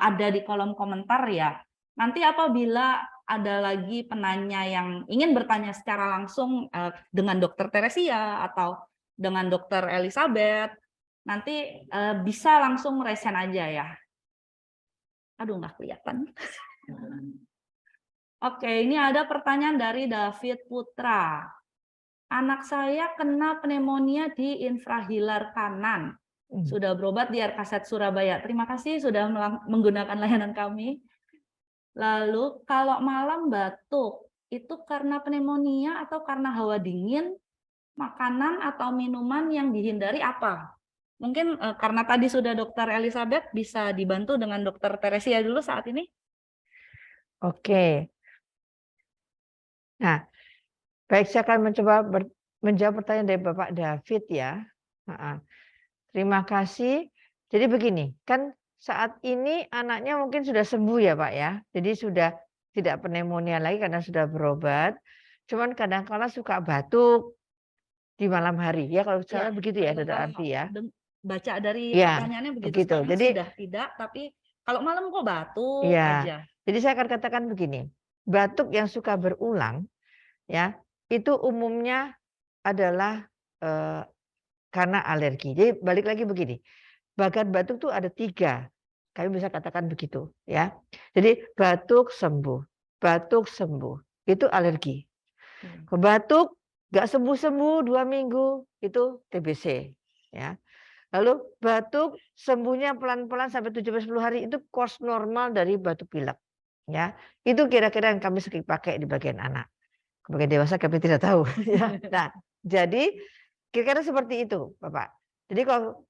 ada di kolom komentar ya. Nanti apabila ada lagi penanya yang ingin bertanya secara langsung dengan Dokter Teresia atau dengan Dokter Elizabeth, nanti bisa langsung raise hand aja ya. Aduh, nggak kelihatan. Oke, ini ada pertanyaan dari David Putra. Anak saya kena pneumonia di infrahilar kanan. Sudah berobat di RKZ Surabaya. Terima kasih sudah menggunakan layanan kami. Lalu kalau malam batuk, itu karena pneumonia atau karena hawa dingin, makanan atau minuman yang dihindari apa? Mungkin karena tadi sudah Dokter Elizabeth, bisa dibantu dengan Dokter Teresia dulu saat ini. Oke. Nah, baik, saya akan mencoba menjawab pertanyaan dari Bapak David ya. Terima kasih. Jadi begini, kan saat ini anaknya mungkin sudah sembuh ya Pak ya. Jadi sudah tidak pneumonia lagi karena sudah berobat. Cuman kadang-kala suka batuk di malam hari. Ya kalau saya begitu ya, Dokter Arfi ya. Baca dari Ya, pertanyaannya begitu. begitu. Sekarang Jadi sudah tidak, tapi kalau malam kok batuk ya. aja. Jadi saya akan katakan begini, batuk yang suka berulang ya, itu umumnya adalah karena alergi. Jadi balik lagi begini, bakat batuk tuh ada 3, kami bisa katakan begitu ya. Jadi batuk sembuh, itu alergi. Batuk nggak sembuh-sembuh 2 minggu itu TBC ya. Lalu batuk sembuhnya pelan-pelan sampai 7-10 hari itu course normal dari batuk pilek ya. Itu kira-kira yang kami sering pakai di bagian anak. Bagian dewasa kami tidak tahu ya. Nah, jadi kira-kira seperti itu, Bapak. Jadi kalau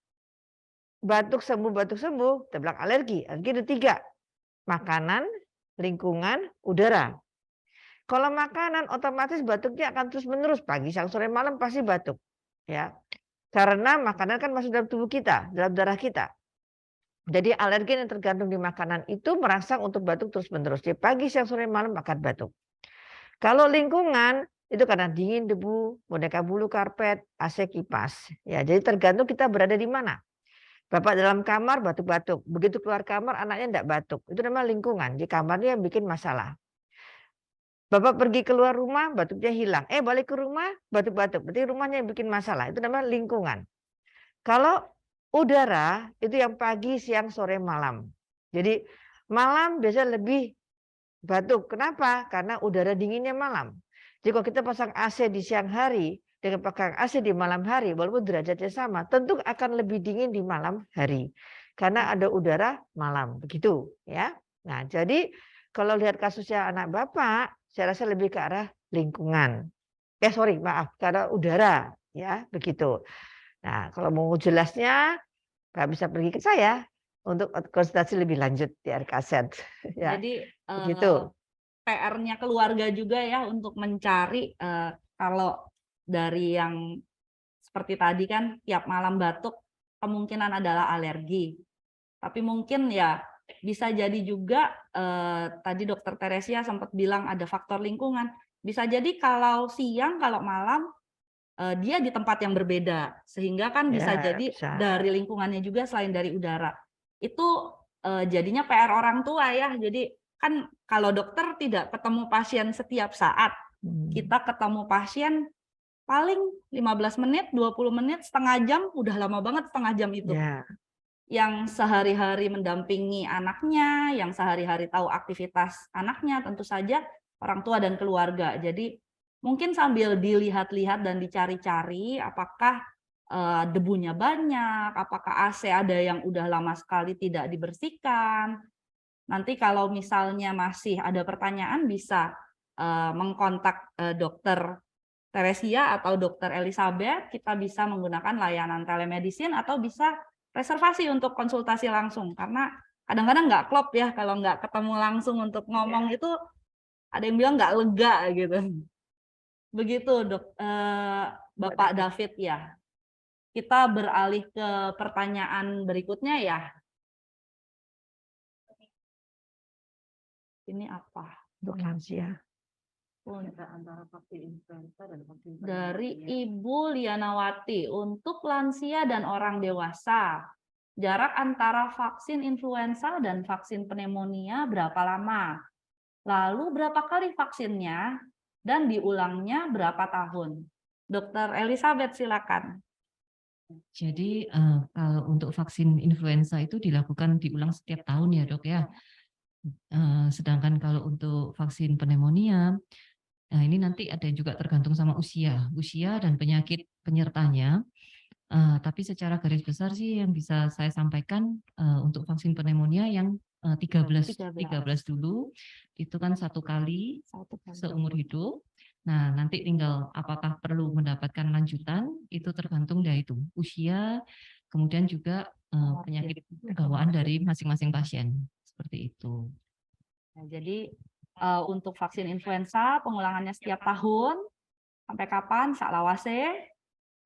batuk sembuh, kita bilang alergi. Alergi ada 3. Makanan, lingkungan, udara. Kalau makanan otomatis batuknya akan terus-menerus, pagi, siang, sore, malam pasti batuk. Ya. Karena makanan kan masuk dalam tubuh kita, dalam darah kita. Jadi alergen yang tergantung di makanan itu merangsang untuk batuk terus-menerus. Jadi pagi, siang, sore, malam akan batuk. Kalau lingkungan itu karena dingin, debu, boneka bulu, karpet, AC, kipas. Ya, jadi tergantung kita berada di mana. Bapak dalam kamar batuk-batuk, begitu keluar kamar anaknya enggak batuk. Itu namanya lingkungan. Di kamarnya yang bikin masalah. Bapak pergi keluar rumah, batuknya hilang. Balik ke rumah, batuk-batuk. Berarti rumahnya yang bikin masalah. Itu namanya lingkungan. Kalau udara itu yang pagi, siang, sore, malam. Jadi malam biasanya lebih batuk. Kenapa? Karena udara dinginnya malam. Jadi kalau kita pasang AC di siang hari dengan pasang AC di malam hari, walaupun derajatnya sama, tentu akan lebih dingin di malam hari karena ada udara malam, begitu ya. Nah, jadi kalau lihat kasusnya anak Bapak, saya rasa lebih ke arah lingkungan. Maaf, karena udara ya, begitu. Nah, kalau mau jelasnya nggak bisa pergi ke saya untuk konsultasi lebih lanjut di RKZ. Ya, Jadi begitu. PR-nya keluarga juga ya untuk mencari kalau dari yang seperti tadi kan tiap malam batuk kemungkinan adalah alergi. Tapi mungkin ya bisa jadi juga tadi Dokter Teresia sempat bilang ada faktor lingkungan. Bisa jadi kalau siang, kalau malam dia di tempat yang berbeda, sehingga kan bisa Ya, jadi bisa. dari lingkungannya juga selain dari udara. Itu jadinya PR orang tua ya. Jadi kan kalau dokter tidak ketemu pasien setiap saat, kita ketemu pasien paling 15 menit, 20 menit, setengah jam, udah lama banget setengah jam itu. Ya. Yang sehari-hari mendampingi anaknya, yang sehari-hari tahu aktivitas anaknya, tentu saja orang tua dan keluarga. Jadi mungkin sambil dilihat-lihat dan dicari-cari apakah debunya banyak, apakah AC ada yang udah lama sekali tidak dibersihkan. Nanti kalau misalnya masih ada pertanyaan bisa mengkontak Dokter Teresia atau Dokter Elizabeth. Kita bisa menggunakan layanan telemedicine atau bisa reservasi untuk konsultasi langsung, karena kadang-kadang nggak klop ya kalau nggak ketemu langsung untuk ngomong itu ada yang bilang nggak lega gitu. Begitu Bapak David ya. Kita beralih ke pertanyaan berikutnya ya. Ini apa? Untuk lansia. Dari Ibu Lianawati, untuk lansia dan orang dewasa, jarak antara vaksin influenza dan vaksin pneumonia berapa lama? Lalu berapa kali vaksinnya? Dan diulangnya berapa tahun? Dokter Elizabeth, silakan. Jadi kalau untuk vaksin influenza itu diulang setiap tahun ya dok ya. Sedangkan kalau untuk vaksin pneumonia, nah ini nanti ada juga tergantung sama usia dan penyakit penyertanya. Tapi secara garis besar sih yang bisa saya sampaikan untuk vaksin pneumonia yang 13 dulu, itu kan 1 kali seumur hidup. Nah, nanti tinggal apakah perlu mendapatkan lanjutan, itu tergantung dari itu, usia, kemudian juga penyakit bawaan dari masing-masing pasien, seperti itu. Nah, jadi untuk vaksin influenza pengulangannya setiap tahun, sampai kapan? Saklawase.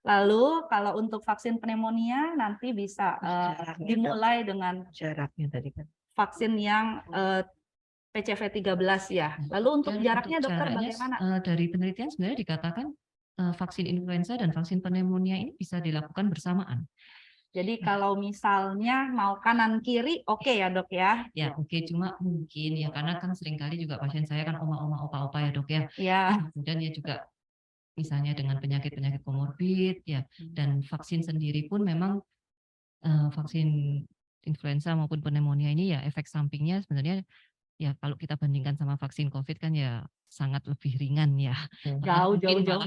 Lalu kalau untuk vaksin pneumonia nanti bisa dimulai dengan jaraknya tadi kan. Vaksin yang PCV 13 ya. Lalu untuk jaraknya dokter bagaimana? Dari penelitian sebenarnya dikatakan vaksin influenza dan vaksin pneumonia ini bisa dilakukan bersamaan. Jadi kalau misalnya mau kanan kiri, oke ya dok ya? Ya oke, cuma mungkin ya karena kan seringkali juga pasien saya kan oma-oma, opa-opa ya dok ya. Iya. Kemudian ya juga misalnya dengan penyakit-penyakit komorbid ya, dan vaksin sendiri pun memang vaksin influenza maupun pneumonia ini ya efek sampingnya sebenarnya ya kalau kita bandingkan sama vaksin COVID kan ya sangat lebih ringan ya. Jauh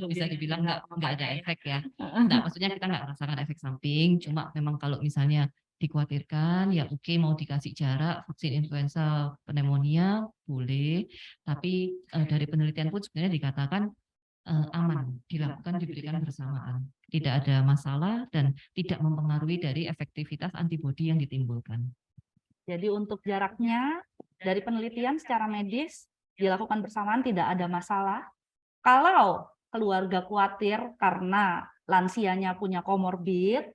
bisa dibilang nggak ada efek ya. Nah, maksudnya kita nggak merasakan efek samping, cuma memang kalau misalnya dikhawatirkan ya oke, mau dikasih jarak vaksin influenza pneumonia boleh, tapi dari penelitian pun sebenarnya dikatakan aman diberikan bersamaan, tidak ada masalah dan tidak mempengaruhi dari efektivitas antibodi yang ditimbulkan. Jadi untuk jaraknya dari penelitian secara medis dilakukan bersamaan, tidak ada masalah. Kalau keluarga khawatir karena lansianya punya komorbid,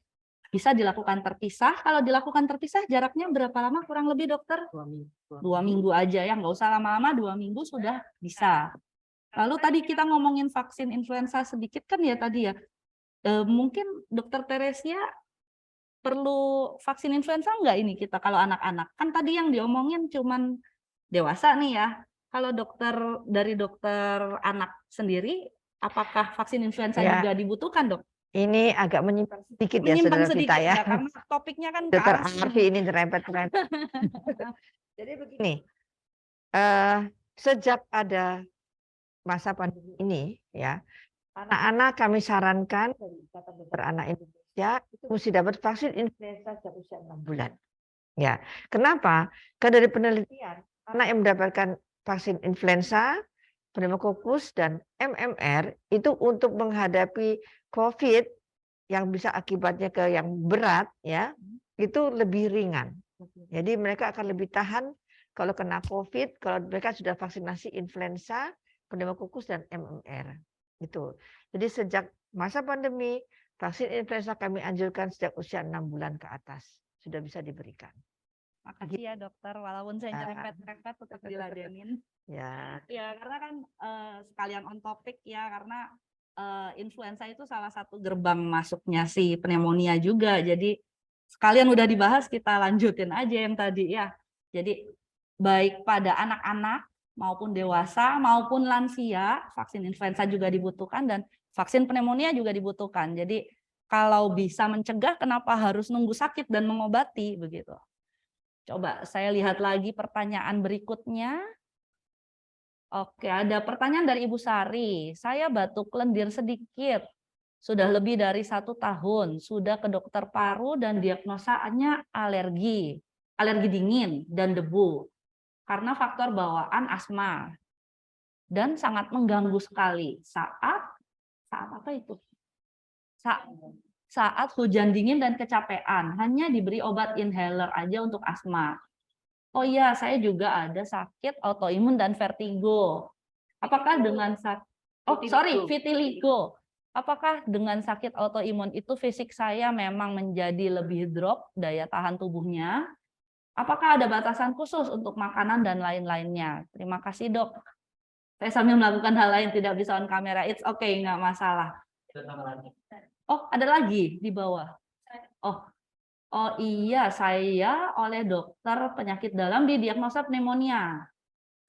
bisa dilakukan terpisah. Kalau dilakukan terpisah jaraknya berapa lama kurang lebih dokter? 2 minggu. 2 minggu aja ya, nggak usah lama-lama, 2 minggu sudah bisa. Lalu tadi kita ngomongin vaksin influenza sedikit kan ya tadi ya. Mungkin Dokter Teresia perlu vaksin influenza enggak ini kita kalau anak-anak? Kan tadi yang diomongin cuman dewasa nih ya. Kalau dari dokter anak sendiri, apakah vaksin influenza juga dibutuhkan dok? Ini agak menyimpang sedikit ya saudara kita ya. Karena topiknya kan Dokter Arfi ini nyerempet. Jadi begini, sejak ada masa pandemi ini, ya, anak-anak kami sarankan dari Ikatan Dokter Anak Indonesia itu mesti dapat vaksin influenza sejak usia 6 bulan. Ya, kenapa? Karena dari penelitian, anak yang mendapatkan vaksin influenza, pneumokokus dan MMR itu untuk menghadapi COVID yang bisa akibatnya ke yang berat, ya, itu lebih ringan. Jadi mereka akan lebih tahan kalau kena COVID, kalau mereka sudah vaksinasi influenza, pneumokokus dan MMR. Itu. Jadi sejak masa pandemi, vaksin influenza kami anjurkan sejak usia 6 bulan ke atas sudah bisa diberikan. Makasih ya dokter, walaupun saya nyerempet-nyerempet tetap diladenin. Ya. Ya karena kan sekalian on topic ya, karena influenza itu salah satu gerbang masuknya si pneumonia juga. Jadi sekalian udah dibahas, kita lanjutin aja yang tadi ya. Jadi baik pada anak-anak maupun dewasa maupun lansia, vaksin influenza juga dibutuhkan dan vaksin pneumonia juga dibutuhkan. Jadi kalau bisa mencegah, kenapa harus nunggu sakit dan mengobati begitu? Coba saya lihat lagi pertanyaan berikutnya. Oke, ada pertanyaan dari Ibu Sari. Saya batuk lendir sedikit. Sudah lebih dari 1 tahun. Sudah ke dokter paru dan diagnosanya alergi dingin dan debu. Karena faktor bawaan asma. Dan sangat mengganggu sekali saat apa itu? Saat hujan dingin dan kecapean, hanya diberi obat inhaler aja untuk asma. Oh iya, saya juga ada sakit autoimun dan vertigo. Apakah dengan vitiligo. Apakah dengan sakit autoimun itu fisik saya memang menjadi lebih drop daya tahan tubuhnya? Apakah ada batasan khusus untuk makanan dan lain-lainnya? Terima kasih dok. Saya sambil melakukan hal lain tidak bisa on kamera. It's okay, nggak masalah. Oh, ada lagi di bawah. Oh iya, saya oleh dokter penyakit dalam didiagnosa pneumonia.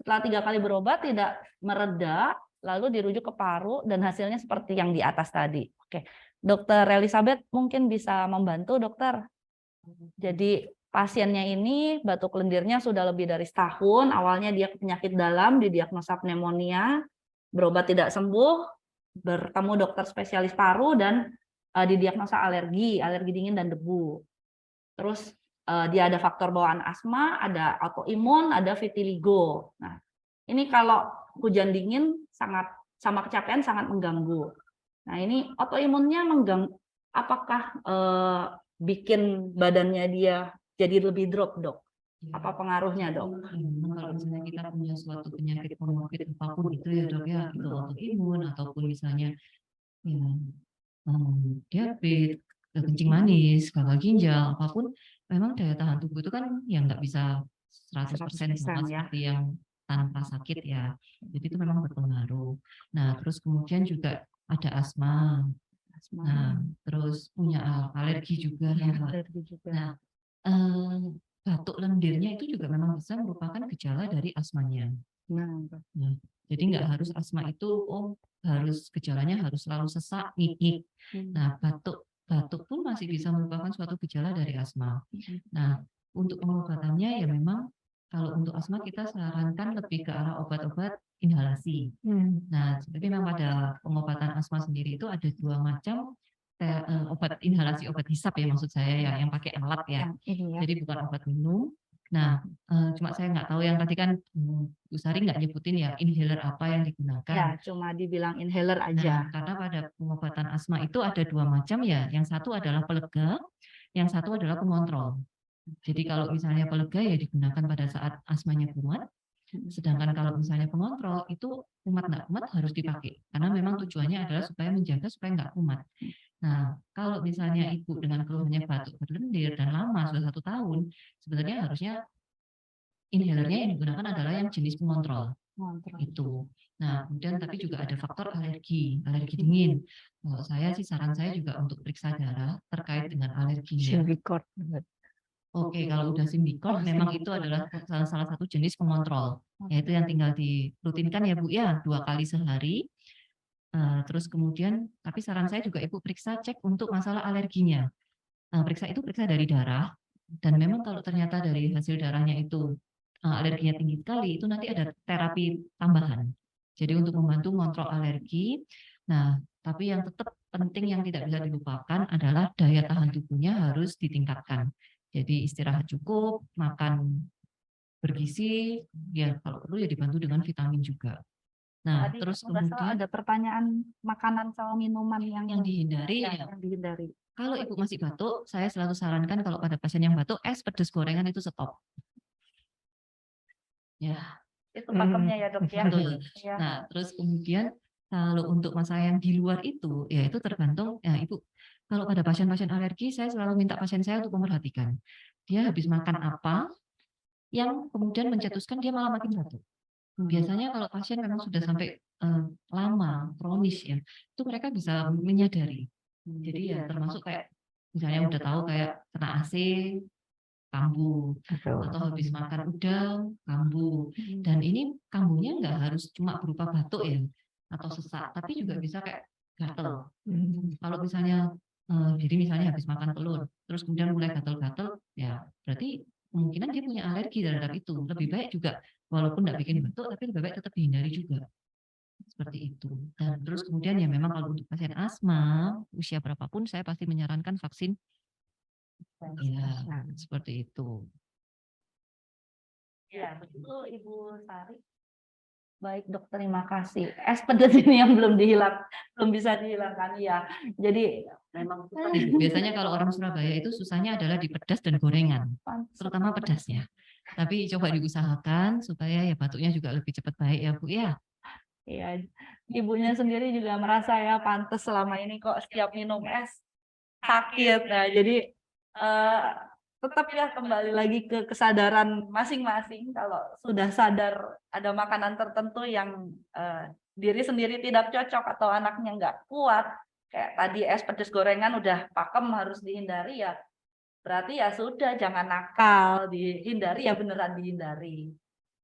Setelah 3 kali berobat tidak mereda, lalu dirujuk ke paru dan hasilnya seperti yang di atas tadi. Oke, Dokter Elizabeth mungkin bisa membantu dokter. Jadi pasiennya ini batuk lendirnya sudah lebih dari setahun. Awalnya dia penyakit dalam, didiagnosa pneumonia, berobat tidak sembuh, bertemu dokter spesialis paru dan didiagnosa alergi dingin dan debu. Terus dia ada faktor bawaan asma, ada autoimun, ada vitiligo. Nah, ini kalau hujan dingin sangat sama kecapean sangat mengganggu. Nah, ini autoimunnya mengganggu. Apakah bikin badannya dia jadi lebih drop, dok? Apa pengaruhnya, dok? Kalau misalnya kita punya suatu penyakit komorbid apapun itu ya dok ya, itu autoimun ataupun misalnya ya, diabetes, kencing manis, gagal ginjal, apapun, memang daya tahan tubuh itu kan yang nggak bisa 100% sama seperti yang tanpa sakit ya. Jadi itu memang berpengaruh. Nah, terus kemudian juga ada asma. Nah, terus punya alergi juga. Nah, batuk lendirnya itu juga memang bisa merupakan gejala dari asmanya. Nah, jadi nggak harus asma itu harus gejalanya harus selalu sesak, ngik-ngik. Nah, batuk pun masih bisa merupakan suatu gejala dari asma. Nah, untuk pengobatannya ya memang kalau untuk asma kita sarankan lebih ke arah obat-obat inhalasi. Nah, jadi memang pada pengobatan asma sendiri itu ada 2 macam obat inhalasi, obat hisap ya maksud saya ya, yang pakai alat ya. Jadi bukan obat minum. Nah, cuma saya nggak tahu yang tadi kan Bu Sari nggak nyebutin ya inhaler apa yang digunakan. Ya, cuma dibilang inhaler aja. Nah, karena pada pengobatan asma itu ada 2 macam ya. Yang satu adalah pelega, yang satu adalah pengontrol. Jadi kalau misalnya pelega ya digunakan pada saat asmanya kumat, sedangkan kalau misalnya pengontrol itu kumat nggak kumat harus dipakai. Karena memang tujuannya adalah supaya menjaga supaya nggak kumat. Nah, kalau misalnya ibu dengan keluhannya batuk berlendir dan lama sudah 1 tahun, sebenarnya harusnya inhalernya yang digunakan adalah yang jenis pengontrol. Itu. Nah, kemudian tapi juga ada faktor alergi dingin. Kalau saya sih saran saya juga untuk periksa darah terkait dengan alerginya. Oke, kalau udah Symbicort memang itu adalah salah satu jenis pengontrol, yaitu yang tinggal dirutinkan ya Bu ya, 2 kali sehari. Terus kemudian, tapi saran saya juga Ibu periksa cek untuk masalah alerginya. Periksa dari darah, dan memang kalau ternyata dari hasil darahnya itu alerginya tinggi sekali, itu nanti ada terapi tambahan. Jadi untuk membantu mengontrol alergi. Nah, tapi yang tetap penting yang tidak bisa dilupakan adalah daya tahan tubuhnya harus ditingkatkan. Jadi istirahat cukup, makan bergizi, ya kalau perlu ya dibantu dengan vitamin juga. Nah, Tadi terus kalau nggak salah kemudian ada pertanyaan makanan sama minuman yang dihindari ya. yang dihindari. Kalau ibu masih batuk, saya selalu sarankan kalau pada pasien yang batuk, es pedas gorengan itu stop. Ya, Itu pakemnya ya dok ya. betul. Ya. Nah, terus kemudian kalau untuk masalah yang di luar itu, ya itu tergantung, ya ibu, kalau pada pasien-pasien alergi, saya selalu minta pasien saya untuk memperhatikan. Dia habis makan apa, yang kemudian mencetuskan dia malah makin batuk. Biasanya kalau pasien memang sudah sampai lama, kronis ya, itu mereka bisa menyadari. Jadi ya termasuk kayak misalnya udah tahu kayak kena AC, kambuh, atau habis makan udang, kambuh. Dan ini kambuhnya nggak harus cuma berupa batuk ya, atau sesak, tapi juga bisa kayak gatel. Kalau misalnya jadi misalnya habis makan telur, terus kemudian mulai gatel-gatel, ya berarti kemungkinan dia punya alergi terhadap itu. Lebih baik juga, walaupun nggak bikin batuk, tapi lebih baik tetap dihindari juga. Seperti itu. Dan terus kemudian ya memang kalau untuk pasien asma, usia berapapun saya pasti menyarankan vaksin. Ya, seperti itu. Ya, betul Ibu Sari. Baik dok, terima kasih. Es pedas ini yang belum bisa dihilangkan ya. Jadi memang biasanya kalau orang Surabaya itu susahnya adalah di pedas dan gorengan, terutama pedasnya. Tapi coba diusahakan supaya ya batuknya juga lebih cepat baik ya Bu ya. Iya, ibunya sendiri juga merasa ya pantas selama ini kok setiap minum es sakit. Nah, jadi tetap ya kembali lagi ke kesadaran masing-masing. Kalau sudah sadar ada makanan tertentu yang diri sendiri tidak cocok atau anaknya nggak kuat, kayak tadi es pedas gorengan udah pakem harus dihindari ya, berarti ya sudah jangan nakal, dihindari ya beneran dihindari.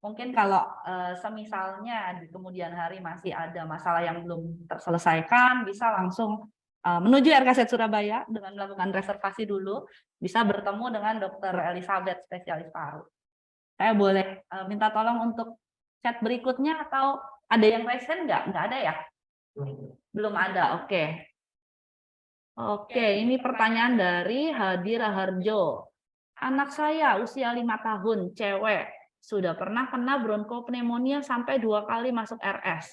Mungkin kalau semisalnya di kemudian hari masih ada masalah yang belum terselesaikan, bisa langsung menuju RKZ Surabaya dengan melakukan reservasi dulu, bisa bertemu dengan Dr. Elizabeth, spesialis paru. Saya boleh minta tolong untuk chat berikutnya atau ada yang resen nggak? Nggak ada ya? Belum ada, oke. Oke, ini pertanyaan dari Hadi Raharjo. Anak saya usia 5 tahun, cewek, sudah pernah kena bronkopneumonia sampai 2 kali masuk RS.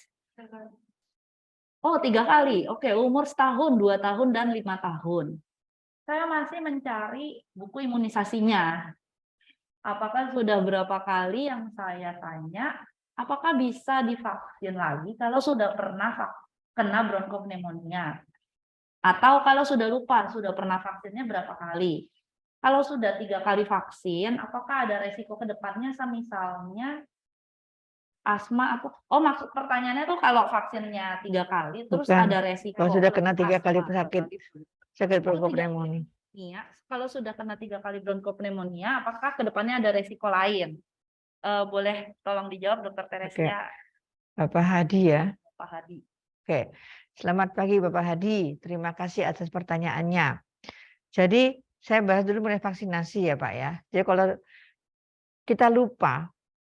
Oh, 3 kali. Oke, umur setahun, 2 tahun, dan 5 tahun. Saya masih mencari buku imunisasinya. Apakah sudah berapa kali yang saya tanya, apakah bisa divaksin lagi kalau sudah pernah kena bronkopneumonia? Atau kalau sudah lupa, sudah pernah vaksinnya berapa kali? Kalau sudah 3 kali vaksin, apakah ada resiko ke depannya misalnya asma atau maksud pertanyaannya tuh kalau vaksinnya 3 kali terus ada resiko kalau sudah kena 3 kali asma. sakit bronkopneumonia. Iya, kalau sudah kena 3 kali bronkopneumonia, apakah ke depannya ada resiko lain? Boleh tolong dijawab Dokter Teresia. Bapak Hadi ya. Pak Hadi. Oke. Selamat pagi Bapak Hadi. Terima kasih atas pertanyaannya. Jadi saya bahas dulu mengenai vaksinasi ya Pak ya. Jadi kalau kita lupa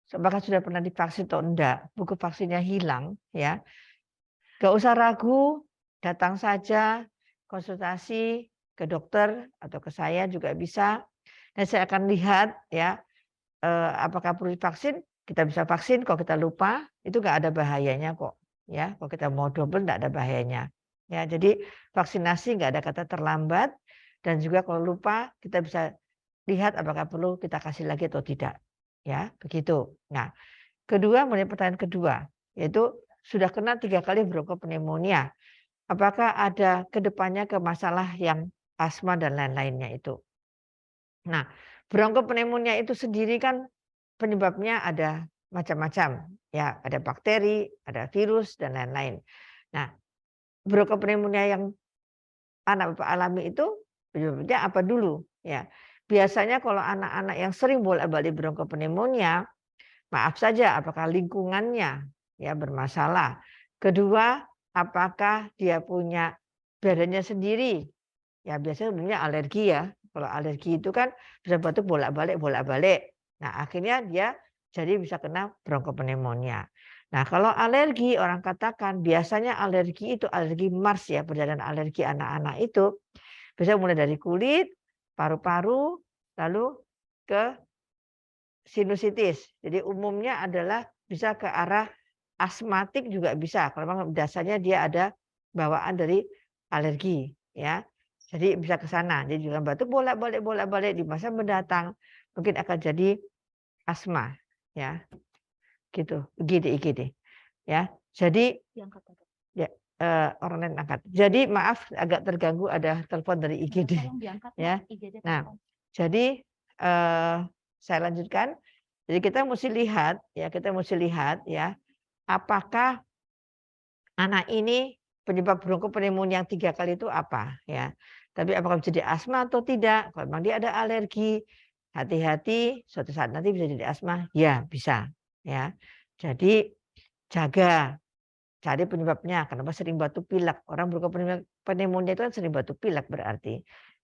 apakah sudah pernah divaksin atau enggak, buku vaksinnya hilang ya. Gak usah ragu, datang saja konsultasi ke dokter atau ke saya juga bisa. Dan saya akan lihat ya apakah perlu divaksin, kita bisa vaksin. Kalau kita lupa itu nggak ada bahayanya kok ya. Kalau kita mau double nggak ada bahayanya ya. Jadi vaksinasi nggak ada kata terlambat, dan juga kalau lupa kita bisa lihat apakah perlu kita kasih lagi atau tidak ya, begitu. Nah, kedua, mengenai pertanyaan kedua, yaitu sudah kena 3 kali bronkopneumonia, apakah ada kedepannya ke masalah yang asma dan lain-lainnya itu. Nah, bronkopneumonia itu sendiri kan penyebabnya ada macam-macam ya, ada bakteri, ada virus dan lain-lain. Nah, bronkopneumonia yang anak Bapak alami itu penyebabnya apa dulu ya? Biasanya kalau anak-anak yang sering bolak-balik bronkopneumonia, maaf saja apakah lingkungannya ya bermasalah. Kedua, apakah dia punya badannya sendiri? Ya biasanya punya alergi ya. Kalau alergi itu kan bisa batuk bolak-balik. Nah, akhirnya dia jadi bisa kena bronkopneumonia. Nah, kalau alergi, orang katakan biasanya alergi itu alergi MARS ya, perjalanan alergi anak-anak itu bisa mulai dari kulit, paru-paru, lalu ke sinusitis. Jadi umumnya adalah bisa ke arah asmatik juga bisa. Kalau memang dasarnya dia ada bawaan dari alergi, ya. Jadi bisa ke sana. Jadi jangan batuk bolak-balik di masa mendatang mungkin akan jadi asma, ya. Gitu, IGD, ya. Jadi ya, orang lain angkat. Jadi maaf agak terganggu ada telepon dari IGD, ya. Nah, jadi saya lanjutkan. Jadi kita mesti lihat ya, apakah anak ini penyebab bronkopneumonia yang 3 kali itu apa, ya. Tapi apakah jadi asma atau tidak? Kalau memang dia ada alergi, hati-hati suatu saat nanti bisa jadi asma, ya bisa, ya. Jadi jaga, cari penyebabnya. Kenapa sering batuk pilek? Orang bronkopneumonia itu kan sering batuk pilek berarti.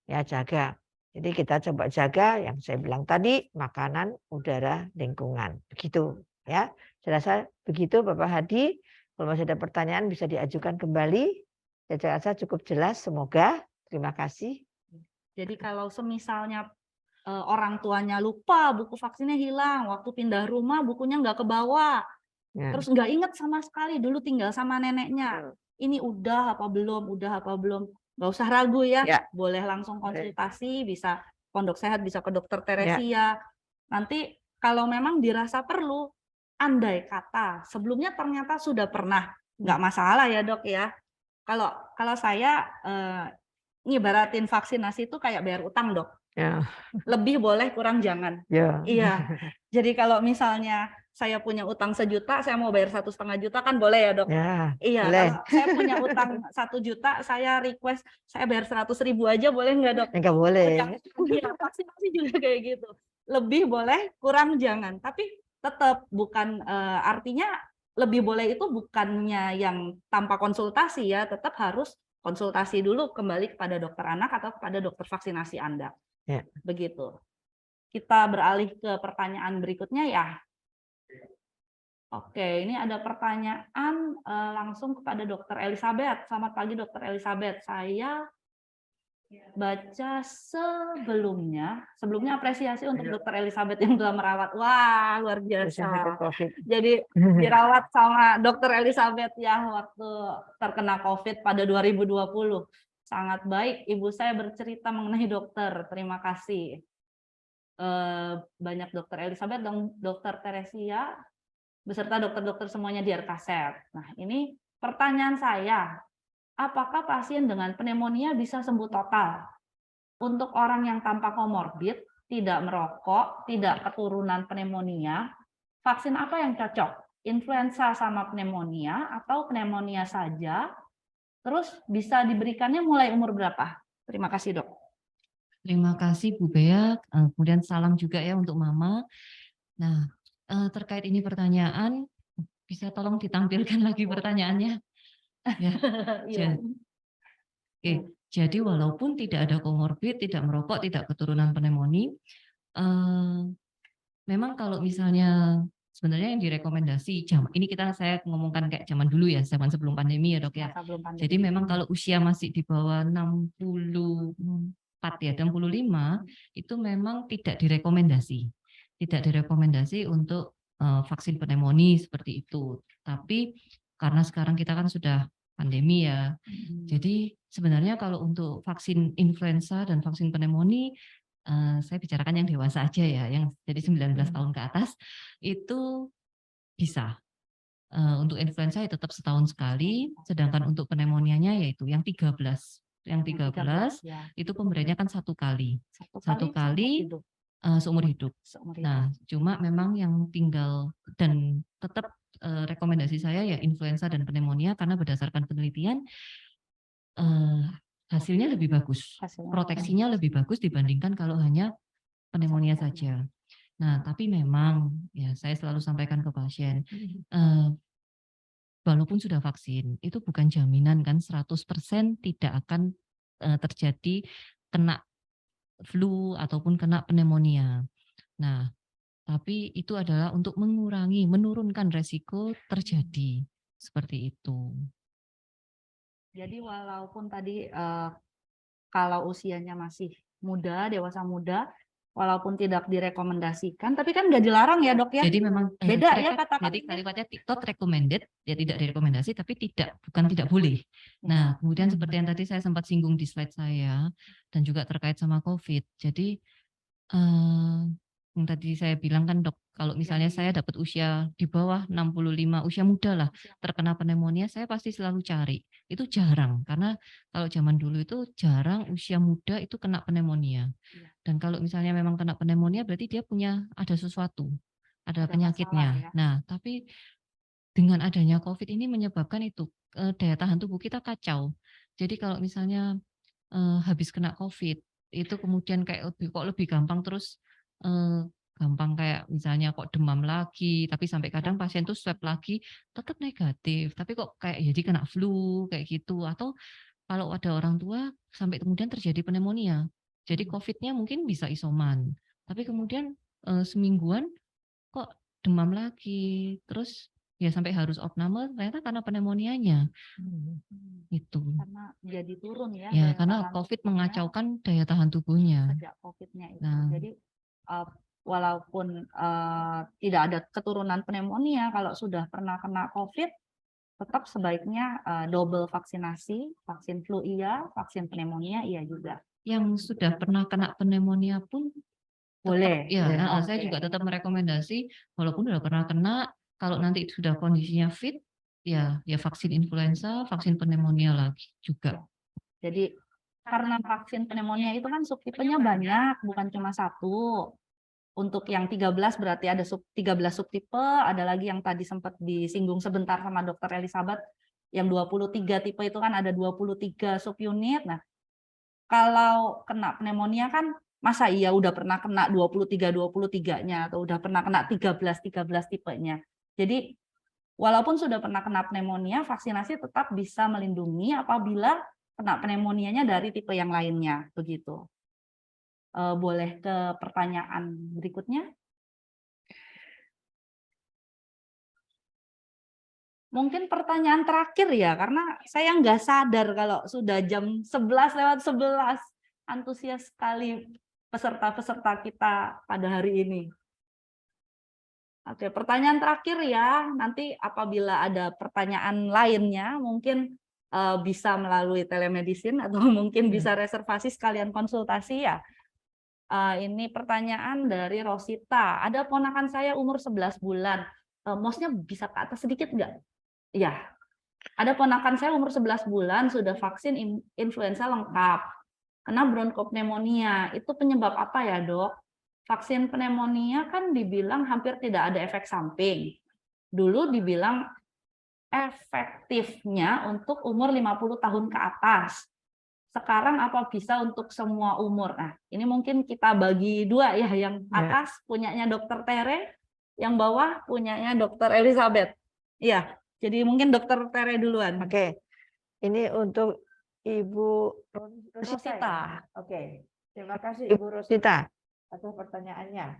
Ya jaga. Jadi kita coba jaga yang saya bilang tadi, makanan, udara, lingkungan. Begitu ya. Saya rasa begitu Bapak Hadi. Kalau masih ada pertanyaan bisa diajukan kembali. Saya rasa cukup jelas. Semoga. Terima kasih. Jadi kalau semisalnya orang tuanya lupa, buku vaksinnya hilang, waktu pindah rumah bukunya nggak kebawa, terus nggak inget sama sekali dulu tinggal sama neneknya. Ini udah apa belum, nggak usah ragu ya, boleh langsung konsultasi, bisa pondok sehat, bisa ke dokter Teresia. Nanti kalau memang dirasa perlu, andai kata sebelumnya ternyata sudah pernah, nggak masalah ya dok ya. Kalau saya ngibaratin vaksinasi itu kayak bayar utang dok. Lebih boleh, kurang jangan. Iya. Jadi kalau misalnya saya punya utang 1 juta, saya mau bayar 1,5 juta kan boleh ya dok? Iya. Boleh. Kalau saya punya utang 1 juta, saya request saya bayar 100.000 aja, boleh nggak dok? Enggak boleh. Iya, vaksinasi juga kayak gitu. Lebih boleh, kurang jangan. Tapi tetap bukan artinya lebih boleh itu bukannya yang tanpa konsultasi ya, tetap harus konsultasi dulu kembali kepada dokter anak atau kepada dokter vaksinasi Anda. Begitu. Kita beralih ke pertanyaan berikutnya ya. Oke, ini ada pertanyaan langsung kepada Dokter Elizabeth. Selamat pagi Dokter Elizabeth. Saya baca sebelumnya apresiasi untuk Dokter Elizabeth yang telah merawat. Wah, luar biasa. Jadi dirawat sama Dokter Elizabeth ya waktu terkena COVID pada 2020. Sangat baik, ibu saya bercerita mengenai dokter. Terima kasih. Banyak Dokter Elizabeth dan Dokter Teresia beserta dokter-dokter semuanya di RKSET. Nah, ini pertanyaan saya. Apakah pasien dengan pneumonia bisa sembuh total? Untuk orang yang tanpa komorbid, tidak merokok, tidak keturunan pneumonia, vaksin apa yang cocok? Influenza sama pneumonia atau pneumonia saja? Terus bisa diberikannya mulai umur berapa? Terima kasih dok. Terima kasih Bu Bea, kemudian salam juga ya untuk Mama. Nah, terkait ini pertanyaan, bisa tolong ditampilkan lagi pertanyaannya? Ya. Jadi walaupun tidak ada komorbid, tidak merokok, tidak keturunan pneumonia, memang kalau misalnya sebenarnya yang direkomendasi ini saya ngomongkan kayak zaman dulu ya, zaman sebelum pandemi ya dok ya. Jadi memang kalau usia masih di bawah 64 ya, 65 itu memang tidak direkomendasi untuk vaksin pneumonia seperti itu. Tapi karena sekarang kita kan sudah pandemi ya, jadi sebenarnya kalau untuk vaksin influenza dan vaksin pneumonia, saya bicarakan yang dewasa aja ya, yang jadi 19 tahun ke atas itu bisa. Untuk influenza ya tetap setahun sekali, sedangkan untuk pneumonianya yaitu yang 13. Yang 13 itu pemberiannya kan 1 kali. Satu kali seumur hidup. Nah, cuma memang yang tinggal dan tetap rekomendasi saya ya influenza dan pneumonia karena berdasarkan penelitian hasilnya lebih bagus, proteksinya lebih bagus dibandingkan kalau hanya pneumonia saja. Nah, tapi memang ya saya selalu sampaikan ke pasien, walaupun sudah vaksin, itu bukan jaminan kan 100% tidak akan terjadi kena flu ataupun kena pneumonia. Nah, Tapi itu adalah untuk menurunkan resiko terjadi seperti itu. Jadi walaupun tadi kalau usianya masih muda, dewasa muda, walaupun tidak direkomendasikan, tapi kan nggak dilarang ya dok ya? Jadi memang Beda ya jadi kata-katanya. kalimatnya not recommended, ya tidak direkomendasi, tapi bukan tidak boleh. Nah, kemudian seperti yang tadi saya sempat singgung di slide saya, dan juga terkait sama COVID. Jadi yang tadi saya bilang kan dok, kalau misalnya saya dapat usia di bawah 65, usia muda lah, terkena pneumonia, saya pasti selalu cari. Itu jarang, karena kalau zaman dulu itu jarang usia muda itu kena pneumonia. Dan kalau misalnya memang kena pneumonia, berarti dia ada sesuatu, ada penyakitnya. Nah, tapi dengan adanya COVID ini menyebabkan itu daya tahan tubuh kita kacau. Jadi kalau misalnya habis kena COVID, itu kemudian kayak lebih gampang terus gampang kayak misalnya kok demam lagi, tapi sampai kadang pasien tuh swab lagi tetap negatif, tapi kok kayak jadi kena flu kayak gitu, atau kalau ada orang tua sampai kemudian terjadi pneumonia. Jadi COVID-nya mungkin bisa isoman, tapi kemudian semingguan kok demam lagi, terus ya sampai harus opname ternyata karena pneumonianya. Itu. Karena jadi turun ya. Ya, daya karena tahan COVID tubuhnya mengacaukan daya tahan tubuhnya. sejak COVID-nya itu. Nah. Jadi walaupun tidak ada keturunan pneumonia, kalau sudah pernah kena COVID, tetap sebaiknya double vaksinasi, vaksin flu iya, vaksin pneumonia iya juga. Yang sudah pernah kena pneumonia pun Boleh. ya, Oke. saya juga tetap merekomendasi walaupun sudah pernah kena, kalau nanti sudah kondisinya fit, ya vaksin influenza, vaksin pneumonia lagi juga. Jadi karena vaksin pneumonia itu kan subtipenya banyak, bukan cuma satu. Untuk yang 13 berarti ada 13 subtipe, ada lagi yang tadi sempat disinggung sebentar sama Dokter Elizabeth, yang 23 tipe itu kan ada 23 subunit. Nah, kalau kena pneumonia kan masa iya udah pernah kena 23-23-nya atau udah pernah kena 13 tipenya. Jadi walaupun sudah pernah kena pneumonia, vaksinasi tetap bisa melindungi apabila kena pneumonianya dari tipe yang lainnya, begitu. Boleh ke pertanyaan berikutnya? Mungkin pertanyaan terakhir ya, karena saya nggak sadar kalau sudah jam 11:11. Antusias sekali peserta-peserta kita pada hari ini. Oke, pertanyaan terakhir ya. Nanti apabila ada pertanyaan lainnya, mungkin bisa melalui telemedicine atau mungkin bisa reservasi sekalian konsultasi ya. Ini pertanyaan dari Rosita. Ada ponakan saya umur 11 bulan. Mouse-nya bisa ke atas sedikit nggak? Ya. Ada ponakan saya umur 11 bulan sudah vaksin influenza lengkap. Kena bronkopneumonia. Itu penyebab apa ya, Dok? Vaksin pneumonia kan dibilang hampir tidak ada efek samping. Dulu dibilang efektifnya untuk umur 50 tahun ke atas. Sekarang apa bisa untuk semua umur? Nah, ini mungkin kita bagi dua ya, yang atas punyanya Dokter Tere, yang bawah punyanya Dokter Elizabeth. Iya, jadi mungkin Dokter Tere duluan. Oke, ini untuk Ibu Rosita. Oke, terima kasih Ibu Rosita atas pertanyaannya.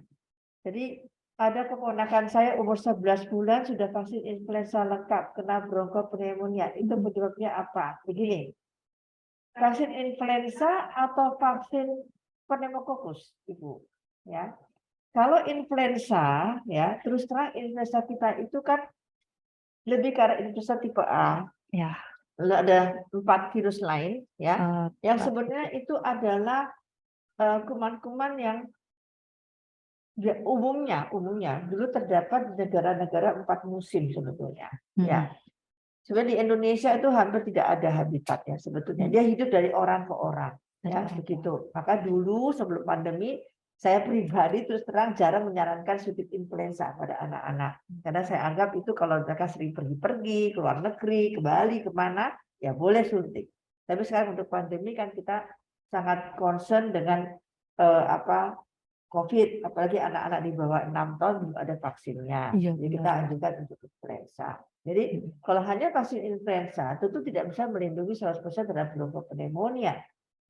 Jadi ada keponakan saya umur 11 bulan sudah vaksin influenza lengkap, kena bronkopneumonia. Itu penyebabnya apa? Begini. Vaksin influenza atau vaksin pneumokokus, Ibu, ya. Kalau influenza, ya, terus terang influenza kita itu kan lebih ke arah influenza tipe A. Ya. Lalu ada 4 virus lain, ya, yang sebenarnya itu adalah kuman-kuman yang umumnya dulu terdapat di negara-negara 4 musim sebetulnya, ya. Sebenarnya di Indonesia itu hampir tidak ada habitatnya sebetulnya. Dia hidup dari orang ke orang, ya begitu. Maka dulu sebelum pandemi, saya pribadi terus terang jarang menyarankan suntik influenza pada anak-anak. Karena saya anggap itu kalau mereka sering pergi-pergi, ke luar negeri, ke Bali, kemana, ya boleh suntik. Tapi sekarang untuk pandemi kan kita sangat concern dengan COVID, apalagi anak-anak di bawah 6 tahun belum ada vaksinnya. Jadi kita anjurkan untuk influenza. Jadi kalau hanya vaksin influenza tentu tidak bisa melindungi 100% terhadap bronkopneumonia.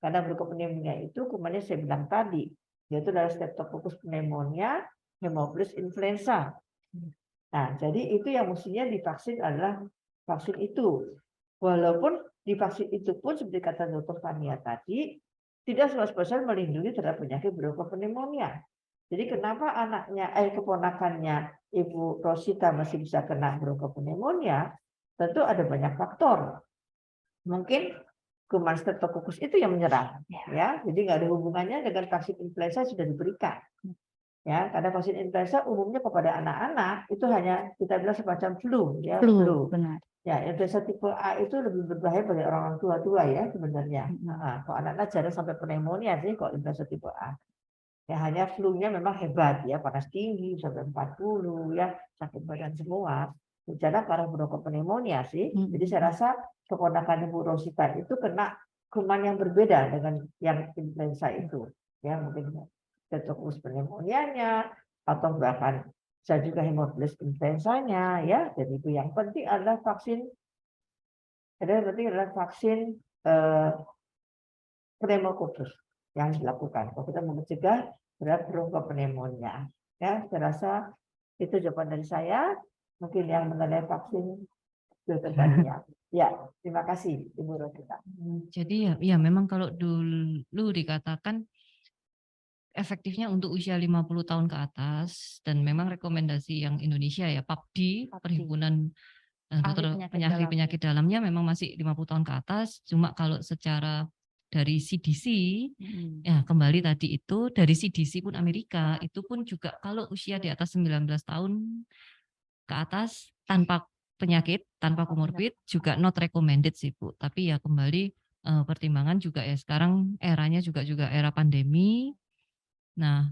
Karena bronkopneumonia itu kumannya saya bilang tadi, yaitu adalah Streptococcus pneumonia hemophilus influenza. Nah, jadi itu yang mestinya divaksin adalah vaksin itu. Walaupun di vaksin itu pun seperti kata Dr. Fania tadi, tidak 100% melindungi terhadap penyakit bronchopneumonia. Jadi kenapa keponakannya Ibu Rosita masih bisa kena bronchopneumonia? Tentu ada banyak faktor. Mungkin kuman Streptococcus itu yang menyerang, ya. Jadi nggak ada hubungannya dengan vaksin influenza sudah diberikan. Ya, karena vaksin influenza umumnya kepada anak-anak itu hanya kita bilang semacam flu, ya, flu. Benar. Ya, influenza tipe A itu lebih berbahaya bagi orang tua ya sebenarnya. Nah, kalau anak-anak jarang sampai pneumonia sih kalau influenza tipe A. Ya, hanya flu-nya memang hebat ya, panas tinggi sampai 40 ya, sakit badan semua. Bicara karena bronchopneumonia sih. Jadi saya rasa keponakan Ibu Rosita itu kena kuman yang berbeda dengan yang influenza itu. Ya, mungkin Streptococcus pneumonianya atau bahkan bisa juga hemophilus influenzanya ya. Jadi itu yang penting adalah vaksin. Vaksin pneumococcus yang dilakukan. Kalau kita mau mencegah terhadap bronchopneumonia. Ya, saya rasa itu jawaban dari saya. Mungkin yang mengenai vaksin dokter tadinya. Ya, terima kasih Ibu Rosita. Jadi ya memang kalau dulu dikatakan efektifnya untuk usia 50 tahun ke atas, dan memang rekomendasi yang Indonesia ya PAPDI, Perhimpunan Dokter Penyakit Dalamnya memang masih 50 tahun ke atas. Cuma kalau secara dari CDC, ya kembali tadi itu dari CDC pun Amerika, itu pun juga kalau usia di atas 19 tahun ke atas tanpa penyakit, tanpa komorbid juga not recommended sih Bu. Tapi ya kembali pertimbangan juga ya sekarang eranya juga era pandemi. Nah,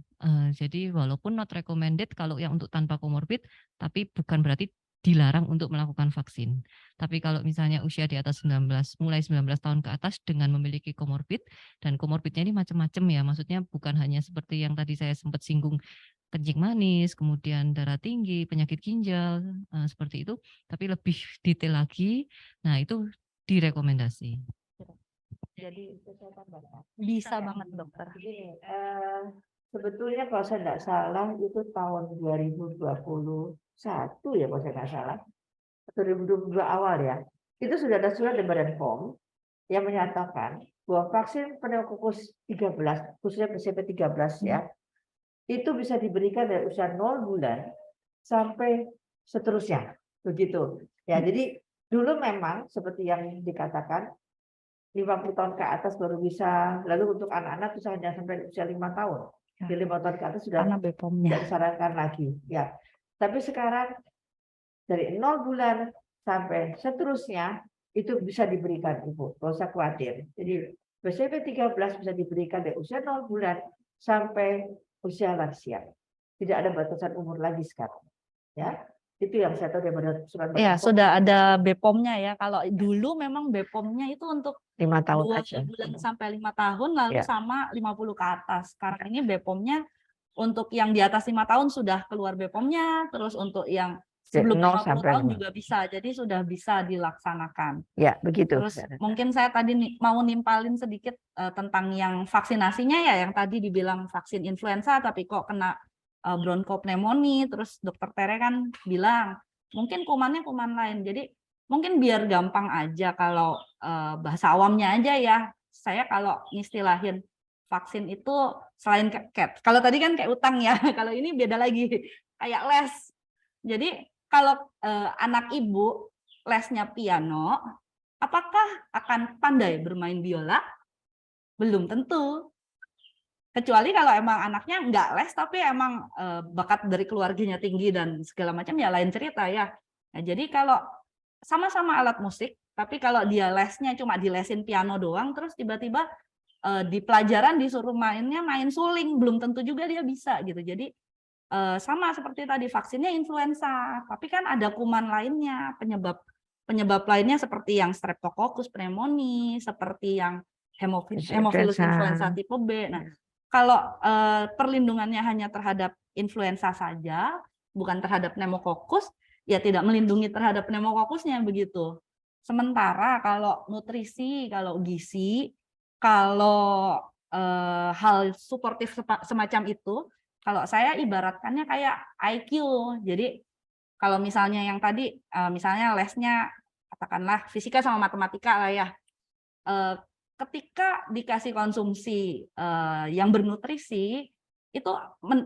jadi walaupun not recommended kalau yang untuk tanpa komorbid, tapi bukan berarti dilarang untuk melakukan vaksin. Tapi kalau misalnya usia di atas 19, mulai 19 tahun ke atas dengan memiliki komorbid, dan komorbidnya ini macam-macam ya, maksudnya bukan hanya seperti yang tadi saya sempat singgung, kencing manis, kemudian darah tinggi, penyakit ginjal, seperti itu, tapi lebih detail lagi, nah itu direkomendasi. Jadi saya tambahkan. Bisa banget dokter. Begini, sebetulnya kalau saya tidak salah itu tahun 2021 ya kalau saya nggak salah, 2022 awal ya, itu sudah ada surat dari Badan POM yang menyatakan bahwa vaksin pneumococcus 13, khususnya PCV 13 ya, itu bisa diberikan dari usia 0 bulan sampai seterusnya, begitu. Ya, jadi dulu memang seperti yang dikatakan 50 tahun ke atas baru bisa, lalu untuk anak-anak bisa hanya sampai usia 5 tahun. Di 5 tahun ke atas sudah tidak disarankan lagi. Ya, tapi sekarang dari 0 bulan sampai seterusnya itu bisa diberikan Ibu, nggak usah khawatir. Jadi PCV 13 bisa diberikan dari usia 0 bulan sampai usia lansia. Tidak ada batasan umur lagi sekarang. Ya, itu yang saya tahu dari surat. Ya, sudah ada BPOM-nya ya. Kalau dulu memang BPOM-nya itu untuk 5 tahun 2 aja. bulan sampai 5 tahun, lalu Ya. sama 50 ke atas. Sekarang ini BPOM-nya untuk yang di atas 5 tahun sudah keluar BPOM-nya, terus untuk yang sebelum 0 50 sampai tahun 5. juga bisa. Jadi sudah bisa dilaksanakan. Ya, begitu. Terus mungkin saya tadi mau nimpalin sedikit tentang yang vaksinasinya ya, yang tadi dibilang vaksin influenza tapi kok kena bronchopneumonia, terus dokter Tere kan bilang mungkin kumannya kuman lain. Jadi mungkin biar gampang aja kalau bahasa awamnya aja ya. Saya kalau istilahin vaksin itu selain kalau tadi kan kayak utang ya, kalau ini beda lagi kayak les. Jadi kalau anak ibu lesnya piano, apakah akan pandai bermain biola? Belum tentu. Kecuali kalau emang anaknya nggak les, tapi emang bakat dari keluarganya tinggi dan segala macam, ya lain cerita ya. Nah, jadi kalau sama-sama alat musik, tapi kalau dia lesnya cuma dilesin piano doang, terus tiba-tiba di pelajaran disuruh mainnya main suling, belum tentu juga dia bisa gitu. Jadi sama seperti tadi vaksinnya influenza, tapi kan ada kuman lainnya, penyebab lainnya seperti yang Streptococcus pneumoniae, seperti yang hemophilus influenza tipe B. Nah, kalau perlindungannya hanya terhadap influenza saja, bukan terhadap pneumococcus, ya tidak melindungi terhadap pneumococusnya begitu. Sementara kalau nutrisi, kalau gizi, kalau hal suportif semacam itu Kalau saya ibaratkannya kayak IQ. Jadi kalau misalnya yang tadi, misalnya lesnya katakanlah fisika sama matematika lah ya. Ketika dikasih konsumsi yang bernutrisi, itu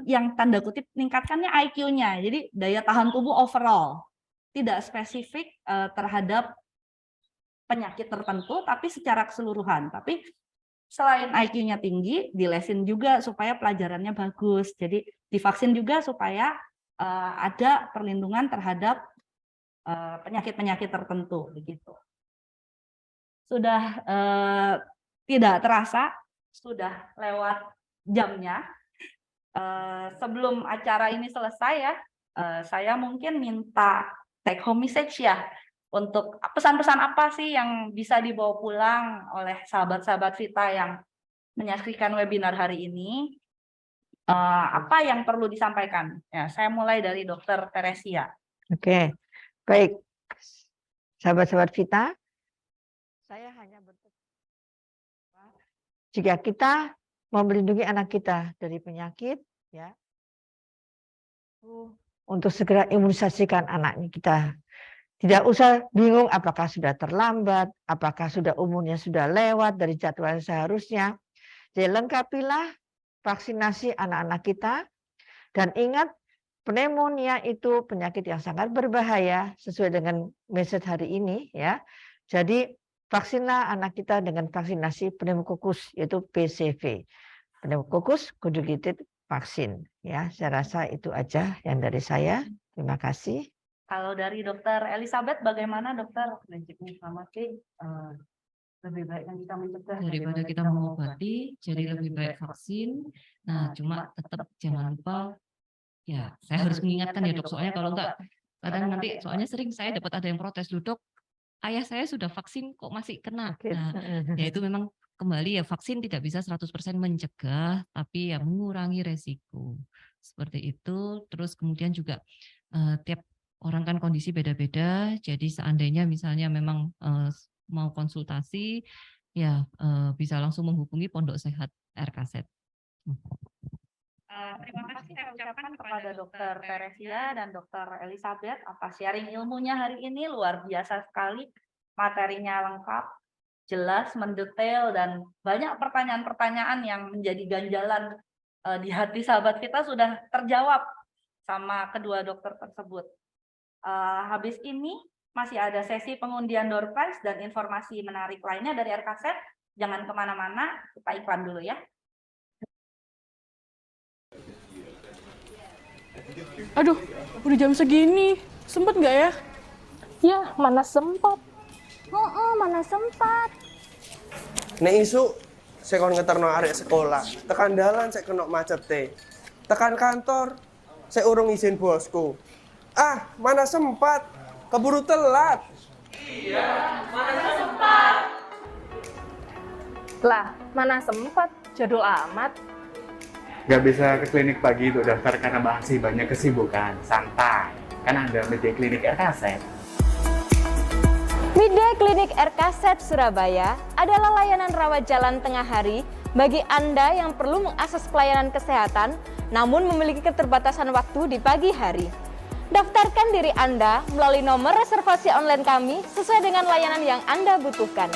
yang tanda kutip meningkatkannya IQ-nya. Jadi daya tahan tubuh overall. Tidak spesifik terhadap penyakit tertentu, tapi secara keseluruhan. Tapi selain IQ-nya tinggi, dilesin juga supaya pelajarannya bagus. Jadi divaksin juga supaya ada perlindungan terhadap penyakit-penyakit tertentu. Begitu. Sudah tidak terasa, sudah lewat jamnya. Sebelum acara ini selesai ya, saya mungkin minta take home message ya. Untuk pesan-pesan apa sih yang bisa dibawa pulang oleh sahabat-sahabat Vita yang menyaksikan webinar hari ini? Apa yang perlu disampaikan? Ya, saya mulai dari Dr. Teresia. Oke, baik. Sahabat-sahabat Vita, saya hanya berpesan jika kita mau melindungi anak kita dari penyakit, ya, untuk segera imunisasikan anaknya kita. Tidak usah bingung apakah sudah terlambat, apakah sudah umurnya sudah lewat dari jadwal seharusnya. Jadi lengkapilah vaksinasi anak-anak kita. Dan ingat, pneumonia itu penyakit yang sangat berbahaya sesuai dengan message hari ini, ya. Jadi vaksinlah anak kita dengan vaksinasi pneumococcus, yaitu PCV, pneumococcus conjugated vaksin. Ya, saya rasa itu aja yang dari saya. Terima kasih. Kalau dari Dokter Elizabeth, bagaimana Dokter? Prinsipnya sama sih, lebih baik kan kita mencegah daripada kita mengobati, jadi lebih baik vaksin. Nah, cuma tetap jangan lupa, ya saya harus mengingatkan ya dok, soalnya kalau enggak, kadang nanti soalnya sering saya dapat ada yang protes, dok, ayah saya sudah vaksin kok masih kena. Nah, ya itu memang kembali ya, vaksin tidak bisa 100% mencegah, tapi ya mengurangi resiko. Seperti itu. Terus kemudian juga tiap orang kan kondisi beda-beda, jadi seandainya misalnya memang mau konsultasi, ya bisa langsung menghubungi Pondok Sehat RKZ. Terima kasih saya ucapkan kepada Dokter Teresia dan Dokter Elizabeth atas sharing ilmunya hari ini, luar biasa sekali, materinya lengkap, jelas, mendetail, dan banyak pertanyaan-pertanyaan yang menjadi ganjalan di hati sahabat kita sudah terjawab sama kedua dokter tersebut. Habis ini masih ada sesi pengundian door prize dan informasi menarik lainnya dari RKZ. Jangan kemana-mana, kita iklan dulu ya. Aduh, udah jam segini. Sempet nggak ya? Ya, mana sempat. Mana sempat. Nek isu saya kon ngeterno arek sekolah, tekan dalan saya kena macet tekan kantor saya urung izin bosku. Ah, mana sempat, keburu telat. Iya, mana sempat. Lah, mana sempat, jadul amat. Nggak bisa ke klinik pagi itu daftar karena masih banyak kesibukan, santai. Kan ada media klinik RKZ. Midday Klinik RKZ Surabaya adalah layanan rawat jalan tengah hari bagi Anda yang perlu mengakses pelayanan kesehatan namun memiliki keterbatasan waktu di pagi hari. Daftarkan diri Anda melalui nomor reservasi online kami sesuai dengan layanan yang Anda butuhkan.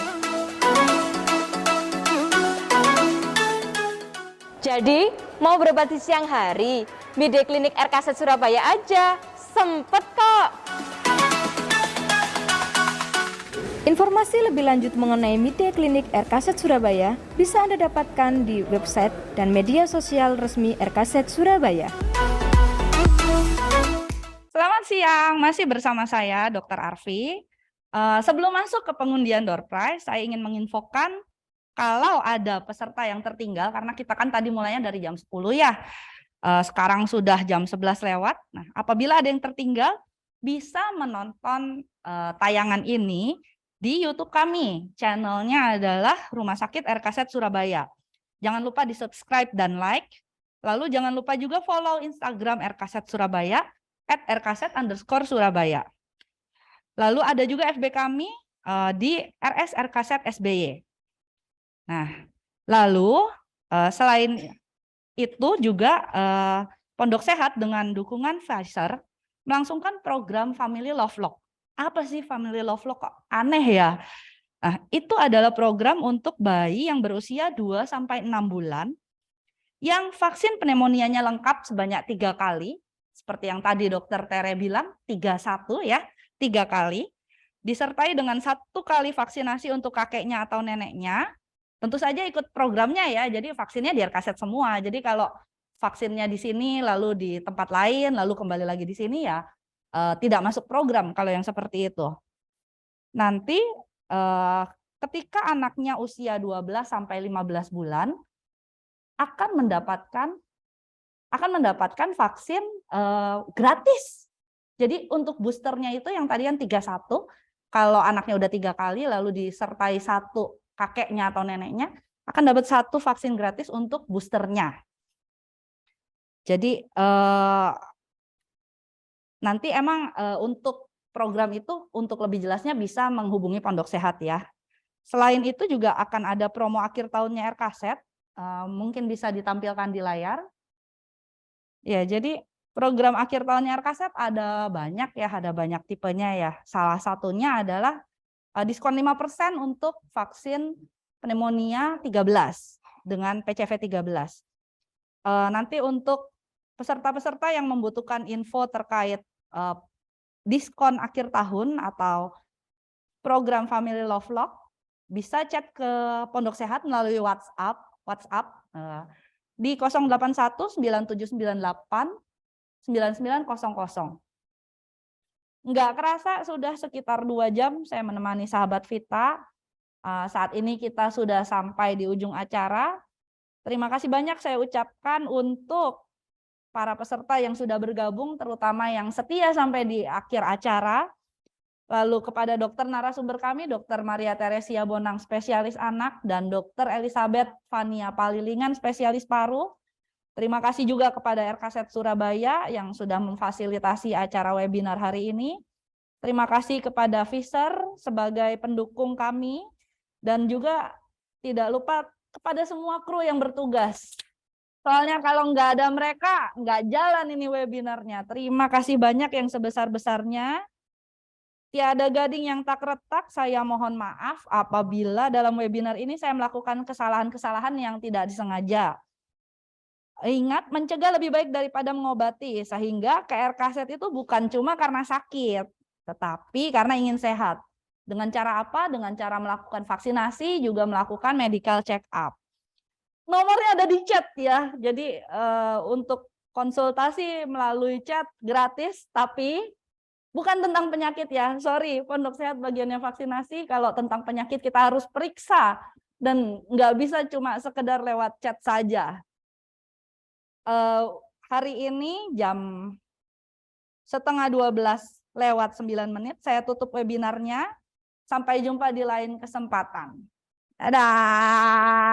Jadi, mau berobat di siang hari, Midday Klinik RKZ Surabaya aja, sempet kok. Informasi lebih lanjut mengenai Midday Klinik RKZ Surabaya bisa Anda dapatkan di website dan media sosial resmi RKZ Surabaya. Selamat siang, masih bersama saya Dr. Arfi. Sebelum masuk ke pengundian door prize, saya ingin menginfokan kalau ada peserta yang tertinggal, karena kita kan tadi mulainya dari jam 10 ya, sekarang sudah jam 11 lewat. Nah, apabila ada yang tertinggal, bisa menonton tayangan ini di YouTube kami. Channelnya adalah Rumah Sakit RKZ Surabaya. Jangan lupa di subscribe dan like. Lalu jangan lupa juga follow Instagram RKZ Surabaya @rkz_Surabaya. Lalu ada juga FB kami di RS RKZ SBY. Nah, lalu selain itu juga Pondok Sehat dengan dukungan Pfizer melangsungkan program Family Love Lock. Apa sih Family Love Lock? Kok aneh ya? Nah, itu adalah program untuk bayi yang berusia 2-6 bulan yang vaksin pneumonia-nya lengkap sebanyak 3 kali, seperti yang tadi Dokter Tere bilang, 31 ya, 3 kali, disertai dengan 1 kali vaksinasi untuk kakeknya atau neneknya. Tentu saja ikut programnya ya, jadi vaksinnya di RKZ semua. Jadi kalau vaksinnya di sini, lalu di tempat lain, lalu kembali lagi di sini ya, tidak masuk program kalau yang seperti itu. Nanti ketika anaknya usia 12-15 bulan, akan mendapatkan vaksin gratis. Jadi untuk boosternya itu yang tadi yang 31, kalau anaknya udah 3 kali lalu disertai 1 kakeknya atau neneknya, akan dapat 1 vaksin gratis untuk boosternya. Jadi nanti emang untuk program itu untuk lebih jelasnya bisa menghubungi Pondok Sehat ya. Selain itu juga akan ada promo akhir tahunnya RKZ. Mungkin bisa ditampilkan di layar. Ya, jadi program akhir tahunnya RKZ ada banyak ya, ada banyak tipenya ya. Salah satunya adalah diskon 5% untuk vaksin pneumonia 13 dengan PCV 13. Nanti untuk peserta-peserta yang membutuhkan info terkait diskon akhir tahun atau program Family Love Lock, bisa chat ke Pondok Sehat melalui WhatsApp di 081 9798 9900. Nggak kerasa sudah sekitar 2 jam saya menemani sahabat Vita. Saat ini kita sudah sampai di ujung acara. Terima kasih banyak saya ucapkan untuk para peserta yang sudah bergabung, terutama yang setia sampai di akhir acara. Lalu kepada dokter narasumber kami, Dr. Maria Teresia Bonang, spesialis anak, dan Dr. Elizabeth Fania Palilingan, spesialis paru. Terima kasih juga kepada RKZ Surabaya yang sudah memfasilitasi acara webinar hari ini. Terima kasih kepada Pfizer sebagai pendukung kami, dan juga tidak lupa kepada semua kru yang bertugas. Soalnya kalau nggak ada mereka, nggak jalan ini webinarnya. Terima kasih banyak yang sebesar-besarnya. Tiada gading yang tak retak, saya mohon maaf apabila dalam webinar ini saya melakukan kesalahan-kesalahan yang tidak disengaja. Ingat, mencegah lebih baik daripada mengobati, sehingga ke RKZ itu bukan cuma karena sakit, tetapi karena ingin sehat. Dengan cara apa? Dengan cara melakukan vaksinasi, juga melakukan medical check up. Nomornya ada di chat ya, jadi untuk konsultasi melalui chat gratis, tapi bukan tentang penyakit ya, sorry Pondok Sehat bagiannya vaksinasi, kalau tentang penyakit kita harus periksa, dan nggak bisa cuma sekedar lewat chat saja. Hari ini jam 11:30 saya tutup webinarnya, sampai jumpa di lain kesempatan. Dadah!